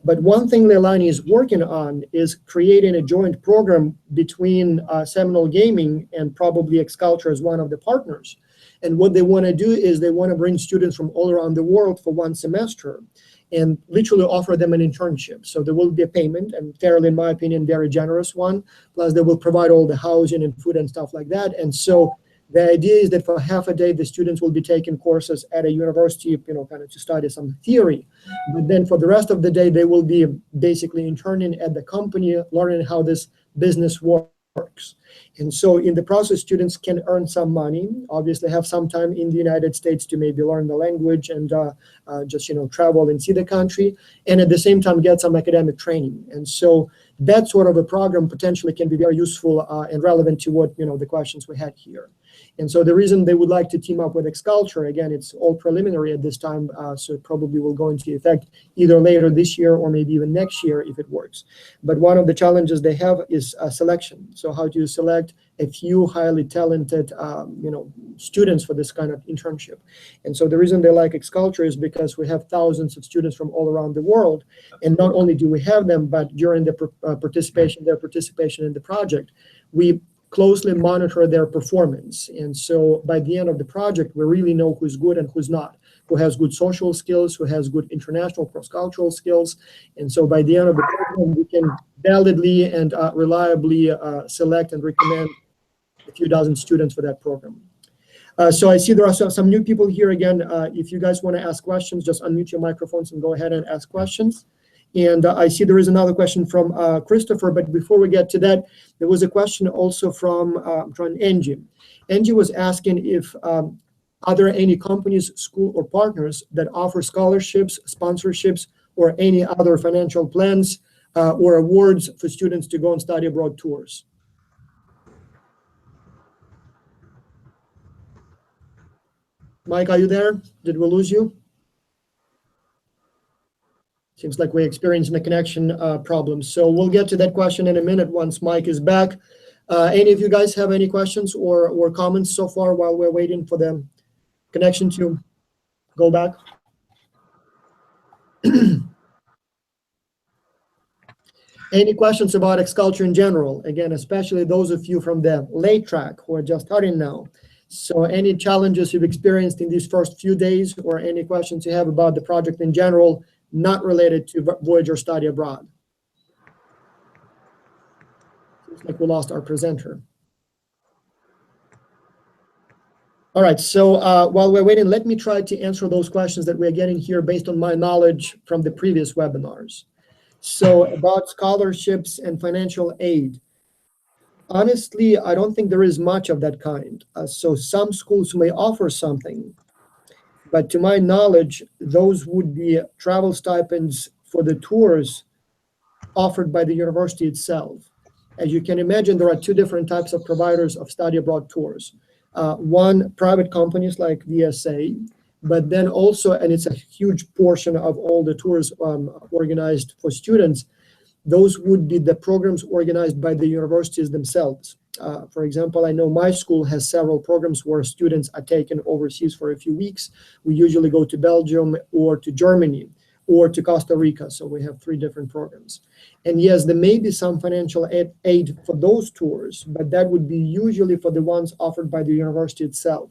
But one thing Leilani is working on is creating a joint program between Seminole Gaming and probably X-Culture as one of the partners. And what they want to do is they want to bring students from all around the world for one semester and literally offer them an internship. So there will be a payment, and fairly, in my opinion, very generous one. Plus, they will provide all the housing and food and stuff like that. And so the idea is that for half a day, the students will be taking courses at a university, kind of to study some theory. But then for the rest of the day, they will be basically interning at the company, learning how this business works. And so in the process, students can earn some money, obviously have some time in the United States to maybe learn the language and just, travel and see the country, and at the same time get some academic training. And so that sort of a program potentially can be very useful and relevant to what, the questions we had here. And so the reason they would like to team up with X-Culture, again, it's all preliminary at this time, so it probably will go into effect either later this year or maybe even next year if it works. But one of the challenges they have is selection. So how do you select a few highly talented, students for this kind of internship? And so the reason they like X-Culture is because we have thousands of students from all around the world. And not only do we have them, but during their participation in the project, we closely monitor their performance. And so by the end of the project, we really know who's good and who's not, who has good social skills, who has good international cross-cultural skills. And so by the end of the program, we can validly and reliably select and recommend a few dozen students for that program. So I see there are some new people here again. If you guys want to ask questions, just unmute your microphones and go ahead and ask questions. And I see there is another question from Christopher, but before we get to that, there was a question also from Angie. Angie was asking if are there any companies, school, or partners that offer scholarships, sponsorships, or any other financial plans or awards for students to go on study abroad tours? Mike, are you there? Did we lose you? Seems like we're experiencing a connection problem. So we'll get to that question in a minute once Mike is back. Any of you guys have any questions or comments so far while we're waiting for the connection to go back? Any questions about X-Culture in general? Again, especially those of you from the late track who are just starting now. So any challenges you've experienced in these first few days, or any questions you have about the project in general, not related to Vogayer study abroad? Seems like we lost our presenter. All right, so while we're waiting, let me try to answer those questions that we're getting here based on my knowledge from the previous webinars. So about scholarships and financial aid. Honestly, I don't think there is much of that kind. So some schools may offer something, but to my knowledge, those would be travel stipends for the tours offered by the university itself. As you can imagine, there are two different types of providers of study abroad tours. One, private companies like VSA, but then also, and it's a huge portion of all the tours organized for students, those would be the programs organized by the universities themselves. For example, I know my school has several programs where students are taken overseas for a few weeks. We usually go to Belgium or to Germany or to Costa Rica. So we have 3 different programs. And yes, there may be some financial aid for those tours, but that would be usually for the ones offered by the university itself.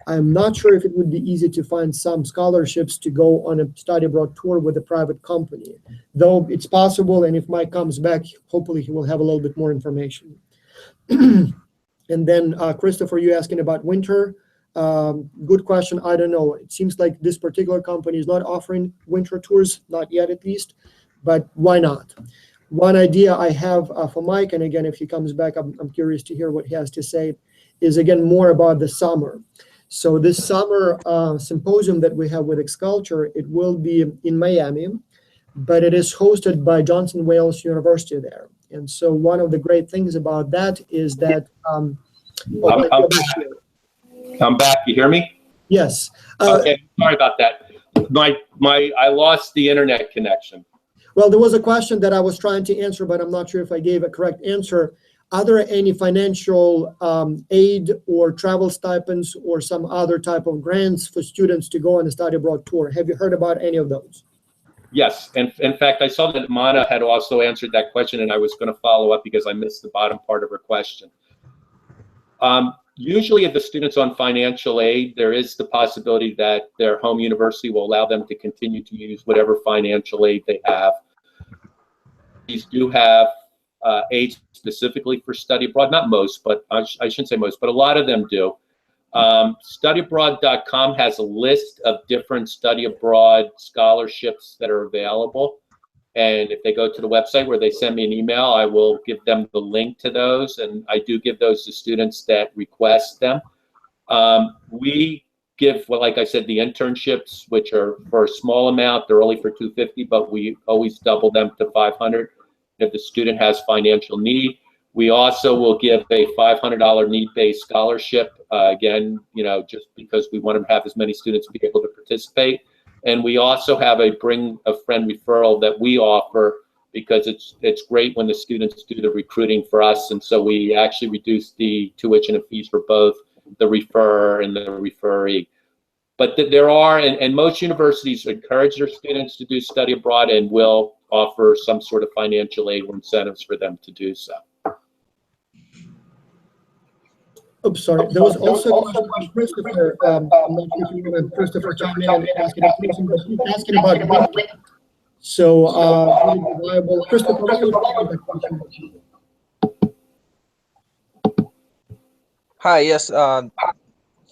I'm not sure if it would be easy to find some scholarships to go on a study abroad tour with a private company, though it's possible. And if Mike comes back, hopefully he will have a little bit more information. And then Christopher, you asking about winter. Good question. I don't know. It seems like this particular company is not offering winter tours, not yet at least, but why not? One idea I have for Mike, and again, if he comes back, I'm curious to hear what he has to say, is again more about the summer. So this summer symposium that we have with X-Culture, it will be in Miami, but it is hosted by Johnson Wales University there. And so one of the great things about that is that I'm back. You hear me? Yes. Okay. Sorry about that. I lost the internet connection. Well, there was a question that I was trying to answer, but I'm not sure if I gave a correct answer. Are there any financial aid or travel stipends or some other type of grants for students to go on a study abroad tour? Have you heard about any of those? Yes, and in fact, I saw that Mana had also answered that question, and I was going to follow up because I missed the bottom part of her question. Usually if the student's on financial aid, there is the possibility that their home university will allow them to continue to use whatever financial aid they have. These do have aid specifically for study abroad. Not most, but I shouldn't say most, but a lot of them do. Studyabroad.com has a list of different study abroad scholarships that are available. And if they go to the website where they send me an email, I will give them the link to those. And I do give those to students that request them. We give, well, like I said, the internships, which are for a small amount. They're only for $250, but we always double them to $500 if the student has financial need. We also will give a $500 need-based scholarship, again, just because we want to have as many students be able to participate. And we also have a bring a friend referral that we offer because it's great when the students do the recruiting for us. And so we actually reduce the tuition and fees for both the referrer and the referee. But there are, and most universities encourage their students to do study abroad and will offer some sort of financial aid or incentives for them to do so. Oops, sorry. There was also a question from Christopher. I'm not sure if you want to Christopher chime in and ask a question, but he's asking about winter. So, reliable. Christopher, why don't you take that question? Hi, yes.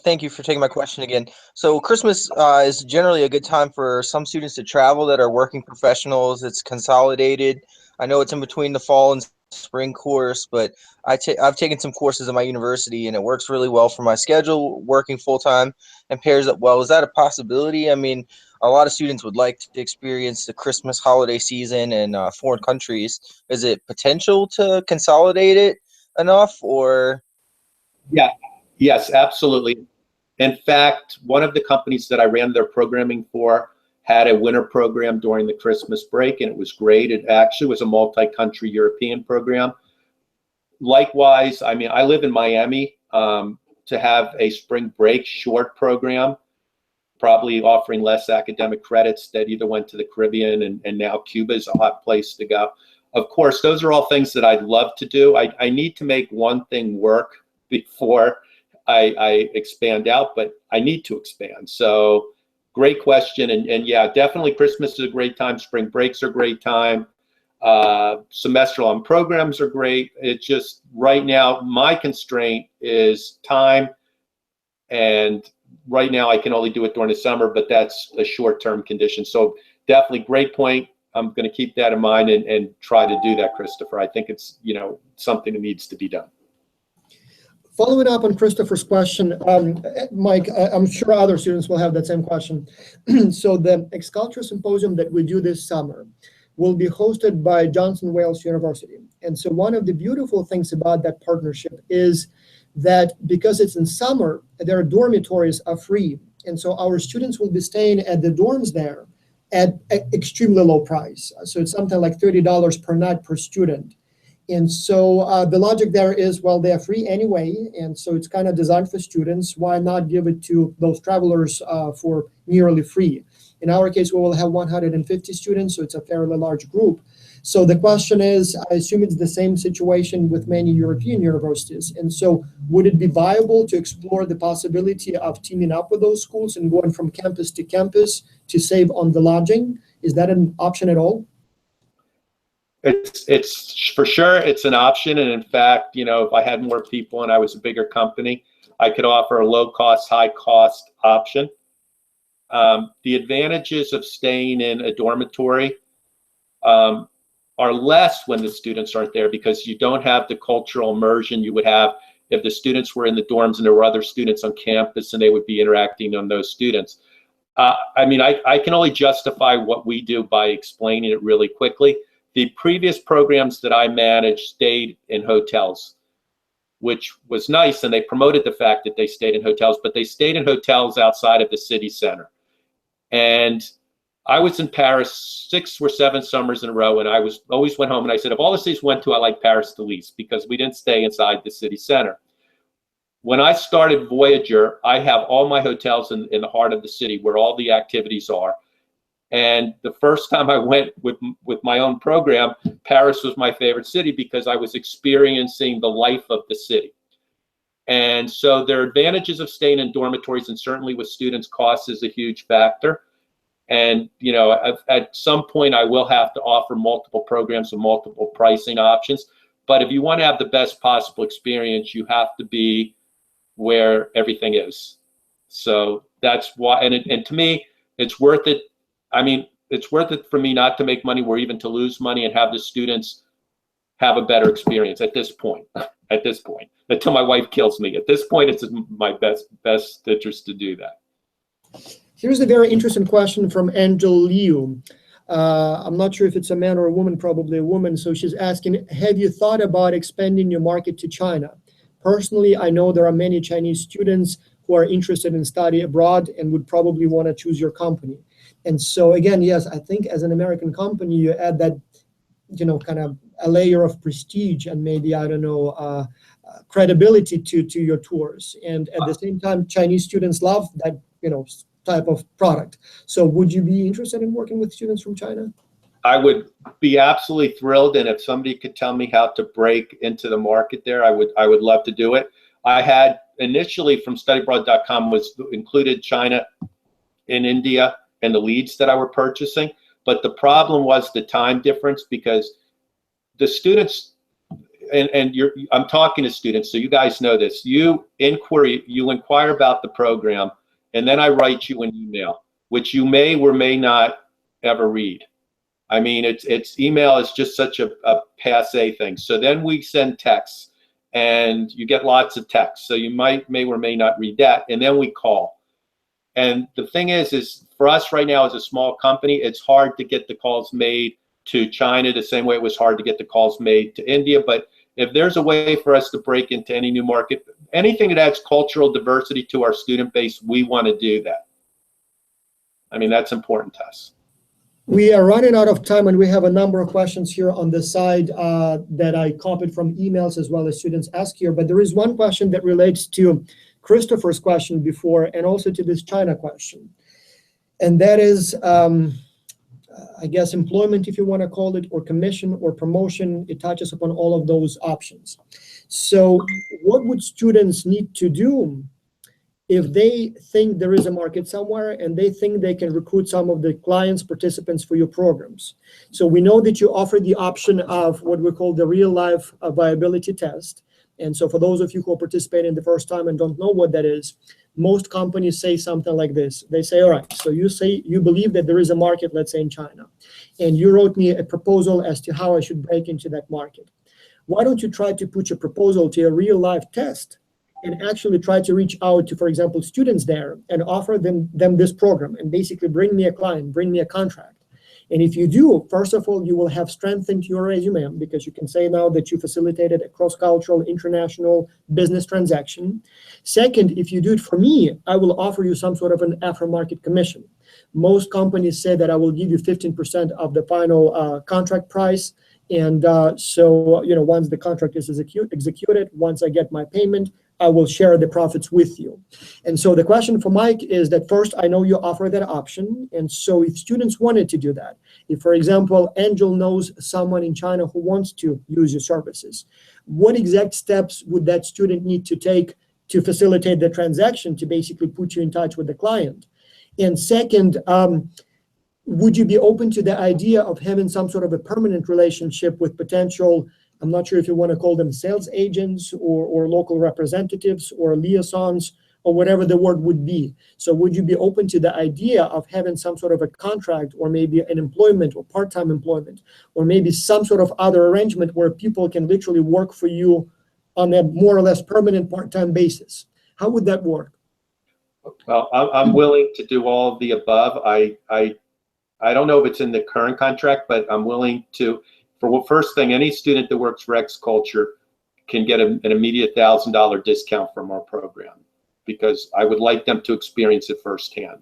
Thank you for taking my question again. So Christmas is generally a good time for some students to travel that are working professionals. It's consolidated. I know it's in between the fall and spring course, but I've taken some courses at my university and it works really well for my schedule, working full time, and pairs up well. Is that a possibility? I mean, a lot of students would like to experience the Christmas holiday season in foreign countries. Is it potential to consolidate it enough, or? Yeah, yes, absolutely. In fact, one of the companies that I ran their programming for had a winter program during the Christmas break, and it was great. It actually was a multi-country European program. Likewise, I mean, I live in Miami. To have a spring break short program, probably offering less academic credits, that either went to the Caribbean and now Cuba is a hot place to go. Of course, those are all things that I'd love to do. I need to make one thing work before I expand out, but I need to expand. So great question. And yeah, definitely Christmas is a great time. Spring breaks are a great time. Semester-long programs are great. It's just right now, my constraint is time. And right now I can only do it during the summer, but that's a short-term condition. So definitely great point. I'm going to keep that in mind and try to do that, Christopher. I think it's, something that needs to be done. Following up on Christopher's question, Mike, I'm sure other students will have that same question. So the Exculture Symposium that we do this summer will be hosted by Johnson Wales University. And so one of the beautiful things about that partnership is that because it's in summer, their dormitories are free. And so our students will be staying at the dorms there at extremely low price. So it's something like $30 per night per student. And so the logic there is, well, they're free anyway, and so it's kind of designed for students. Why not give it to those travelers for nearly free? In our case, we will have 150 students, so it's a fairly large group. So the question is, I assume it's the same situation with many European universities. And so would it be viable to explore the possibility of teaming up with those schools and going from campus to campus to save on the lodging? Is that an option at all? It's for sure, it's an option. And in fact, if I had more people and I was a bigger company, I could offer a low cost, high cost option. The advantages of staying in a dormitory are less when the students aren't there, because you don't have the cultural immersion you would have if the students were in the dorms and there were other students on campus and they would be interacting on those students. I mean, I can only justify what we do by explaining it really quickly. The previous programs that I managed stayed in hotels, which was nice, and they promoted the fact that they stayed in hotels, but they stayed in hotels outside of the city center. And I was in Paris 6 or 7 summers in a row, and I always went home and I said, of all the cities we went to, I like Paris the least because we didn't stay inside the city center. When I started Vogayer, I have all my hotels in the heart of the city where all the activities are. And the first time I went with my own program, Paris was my favorite city because I was experiencing the life of the city. And so there are advantages of staying in dormitories, and certainly with students, cost is a huge factor. And at some point I will have to offer multiple programs and multiple pricing options. But if you want to have the best possible experience, you have to be where everything is. So that's why, and to me, it's worth it. I mean, it's worth it for me not to make money or even to lose money and have the students have a better experience at this point. At this point, until my wife kills me. At this point, it's in my best interest to do that. Here's a very interesting question from Angel Liu. I'm not sure if it's a man or a woman, probably a woman. So she's asking, have you thought about expanding your market to China? Personally, I know there are many Chinese students who are interested in study abroad and would probably want to choose your company. And so again, yes, I think as an American company, you add that, kind of a layer of prestige and maybe, I don't know, credibility to your tours. And at the same time, Chinese students love that, type of product. So would you be interested in working with students from China? I would be absolutely thrilled. And if somebody could tell me how to break into the market there, I would love to do it. I had initially from studyabroad.com was included China and India and the leads that I were purchasing. But the problem was the time difference, because the students, I'm talking to students, so you guys know this. You inquire about the program, and then I write you an email, which you may or may not ever read. I mean, it's email is just such a passe thing. So then we send texts, and you get lots of texts. So you may or may not read that, and then we call. And the thing is for us right now as a small company, it's hard to get the calls made to China the same way it was hard to get the calls made to India. But if there's a way for us to break into any new market, anything that adds cultural diversity to our student base, we want to do that. I mean, that's important to us. We are running out of time, and we have a number of questions here on the side that I copied from emails as well as students ask here. But there is one question that relates to Christopher's question before, and also to this China question. And that is, I guess, employment, if you want to call it, or commission or promotion. It touches upon all of those options. So what would students need to do if they think there is a market somewhere and they think they can recruit some of the clients, participants for your programs? So we know that you offer the option of what we call the real life viability test. And so for those of you who are participating the first time and don't know what that is, most companies say something like this. They say, all right, so you say you believe that there is a market, let's say in China, and you wrote me a proposal as to how I should break into that market. Why don't you try to put your proposal to a real life test and actually try to reach out to, for example, students there and offer them this program and basically bring me a client, bring me a contract. And if you do, first of all, you will have strengthened your resume because you can say now that you facilitated a cross-cultural international business transaction. Second, if you do it for me, I will offer you some sort of an aftermarket commission. Most companies say that I will give you 15% of the final contract price. And so, once the contract is executed, once I get my payment, I will share the profits with you. And so the question for Mike is that first, I know you offer that option. And so if students wanted to do that, if, for example, Angel knows someone in China who wants to use your services, what exact steps would that student need to take to facilitate the transaction to basically put you in touch with the client? And second, would you be open to the idea of having some sort of a permanent relationship with potential, I'm not sure if you want to call them sales agents or local representatives or liaisons or whatever the word would be? So would you be open to the idea of having some sort of a contract or maybe an employment or part-time employment or maybe some sort of other arrangement where people can literally work for you on a more or less permanent part-time basis? How would that work? Well, I'm willing to do all of the above. I don't know if it's in the current contract, but I'm willing to. For first thing, any student that works for X Culture can get an immediate $1,000 discount from our program because I would like them to experience it firsthand.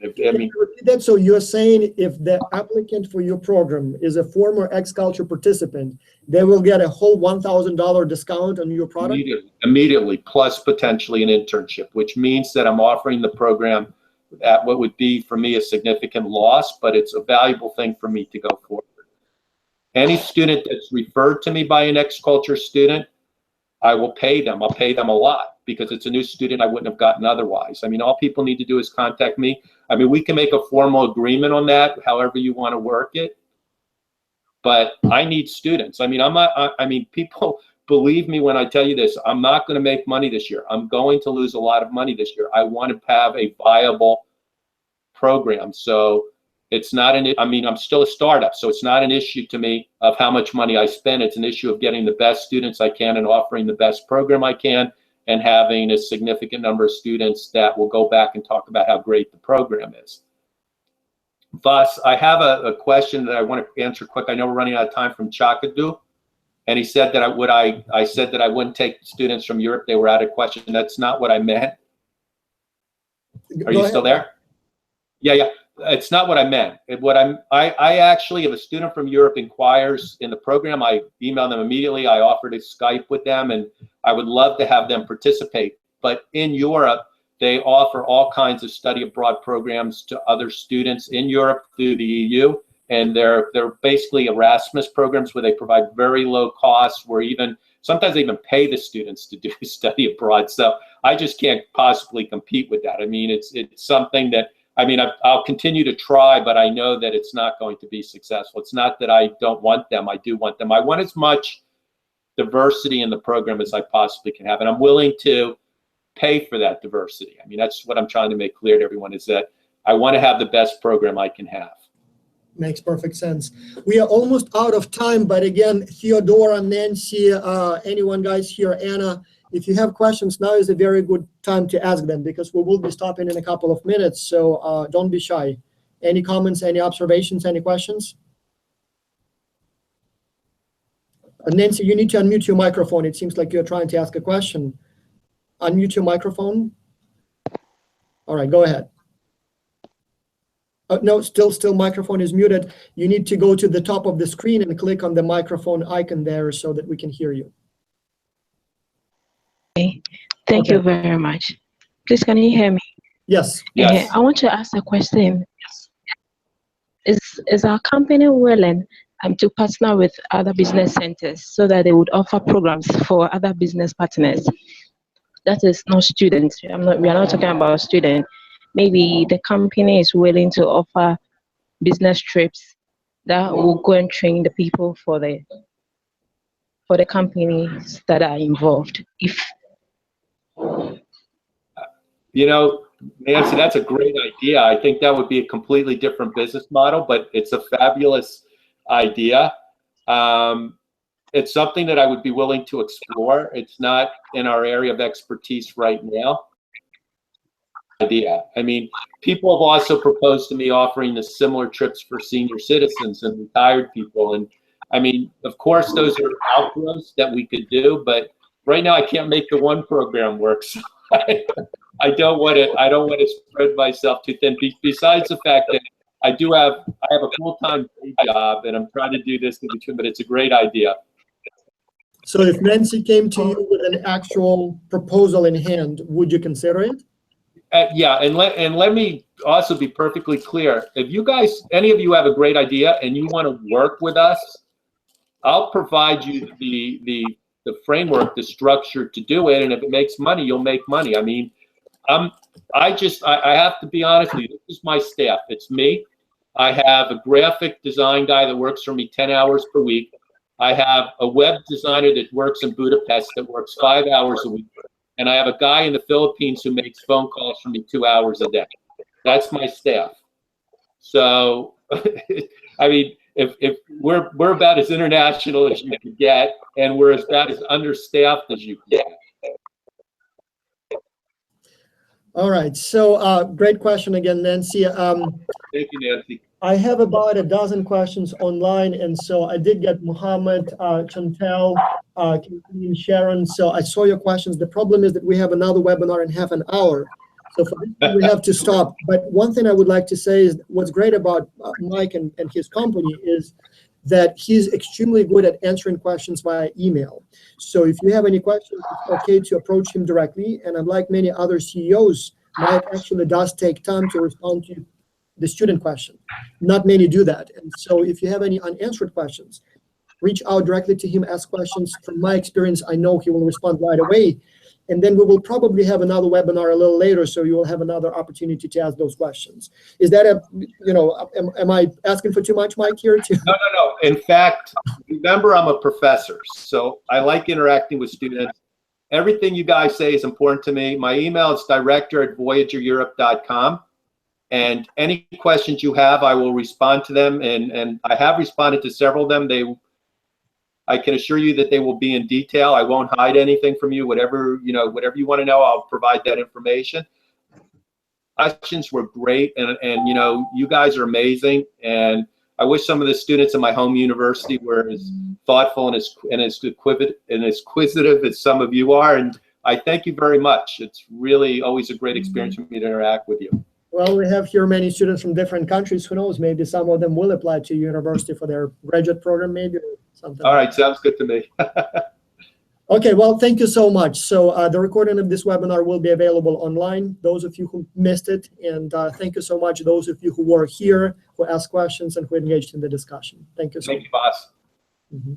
So you're saying if the applicant for your program is a former X Culture participant, they will get a whole $1,000 discount on your product? Immediately, plus potentially an internship, which means that I'm offering the program at what would be for me a significant loss, but it's a valuable thing for me to go forward. Any student that's referred to me by an X Culture student, I will pay them. I'll pay them a lot because it's a new student I wouldn't have gotten otherwise. I mean, all people need to do is contact me. I mean, we can make a formal agreement on that, however you want to work it. But I need students. I mean, people believe me when I tell you this. I'm not going to make money this year. I'm going to lose a lot of money this year. I want to have a viable program. So it's not I'm still a startup, so it's not an issue to me of how much money I spend. It's an issue of getting the best students I can and offering the best program I can and having a significant number of students that will go back and talk about how great the program is. Thus, I have a question that I want to answer quick. I know we're running out of time from Chakadu. And he said that I said that I wouldn't take students from Europe. They were out of question. That's not what I meant. Are you still there? Yeah. It's not what I meant. I actually, if a student from Europe inquires in the program, I email them immediately. I offer to Skype with them, and I would love to have them participate. But in Europe, they offer all kinds of study abroad programs to other students in Europe through the EU, and they're basically Erasmus programs where they provide very low costs, where sometimes they even pay the students to do study abroad. So I just can't possibly compete with that. I mean, it's something that. I'll continue to try, but I know that it's not going to be successful. It's not that I don't want them. I do want them. I want as much diversity in the program as I possibly can have. And I'm willing to pay for that diversity. I mean, that's what I'm trying to make clear to everyone, is that I want to have the best program I can have. Makes perfect sense. We are almost out of time, but again, Theodora, Nancy, anyone guys here, Anna, if you have questions, now is a very good time to ask them, because we will be stopping in a couple of minutes, so don't be shy. Any comments, any observations, any questions? Nancy, you need to unmute your microphone. It seems like you're trying to ask a question. Unmute your microphone. All right, go ahead. No, still microphone is muted. You need to go to the top of the screen and click on the microphone icon there so that we can hear you. Okay. Thank you very much. Please, can you hear me? Yes. Yes. I want to ask a question. Is our company willing to partner with other business centers so that they would offer programs for other business partners? That is not students. We are not talking about students. Maybe the company is willing to offer business trips that will go and train the people for the companies that are involved. You know, Nancy, that's a great idea. I think that would be a completely different business model, but it's a fabulous idea. It's something that I would be willing to explore. It's not in our area of expertise right now. I mean, people have also proposed to me offering the similar trips for senior citizens and retired people. And I mean, of course, those are outgrowths that we could do, but right now I can't make the one program work. So I don't want to spread myself too thin. Besides the fact that I have a full-time day job and I'm trying to do this in between, but it's a great idea. So if Nancy came to you with an actual proposal in hand, would you consider it? Yeah, and let me also be perfectly clear. If you guys, any of you have a great idea and you want to work with us, I'll provide you the framework, the structure to do it. And if it makes money, you'll make money. I mean, I have to be honest with you. This is my staff. It's me. I have a graphic design guy that works for me 10 hours per week. I have a web designer that works in Budapest that works 5 hours a week. And I have a guy in the Philippines who makes phone calls for me 2 hours a day. That's my staff. So, I mean, if we're about as international as you can get, and we're about as understaffed as you can get. All right. So great question again, Nancy. Thank you, Nancy. I have about a dozen questions online, and so I did get Muhammad, Chantel, Kathleen, Sharon. So I saw your questions. The problem is that we have another webinar in half an hour, so for this we have to stop. But one thing I would like to say is what's great about Mike and his company is that he's extremely good at answering questions via email. So if you have any questions, it's okay to approach him directly. And unlike many other CEOs, Mike actually does take time to respond to the student question. Not many do that. And so if you have any unanswered questions, reach out directly to him, ask questions. From my experience, I know he will respond right away. And then we will probably have another webinar a little later, so you will have another opportunity to ask those questions. Is that am I asking for too much, Mike, here? No. In fact, remember, I'm a professor, so I like interacting with students. Everything you guys say is important to me. My email is director@voyagereurope.com. And any questions you have, I will respond to them. And I have responded to several of them. I can assure you that they will be in detail. I won't hide anything from you. Whatever you want to know, I'll provide that information. Questions were great, and you guys are amazing. And I wish some of the students in my home university were as thoughtful and as inquisitive as some of you are. And I thank you very much. It's really always a great experience for me to interact with you. Well, we have here many students from different countries. Who knows? Maybe some of them will apply to university for their graduate program, maybe, or something. All right, sounds good to me. Okay, well, thank you so much. So the recording of this webinar will be available online, those of you who missed it. And thank you so much, those of you who were here, who asked questions, and who engaged in the discussion. Thank you so much. Thank you, boss. Mm-hmm.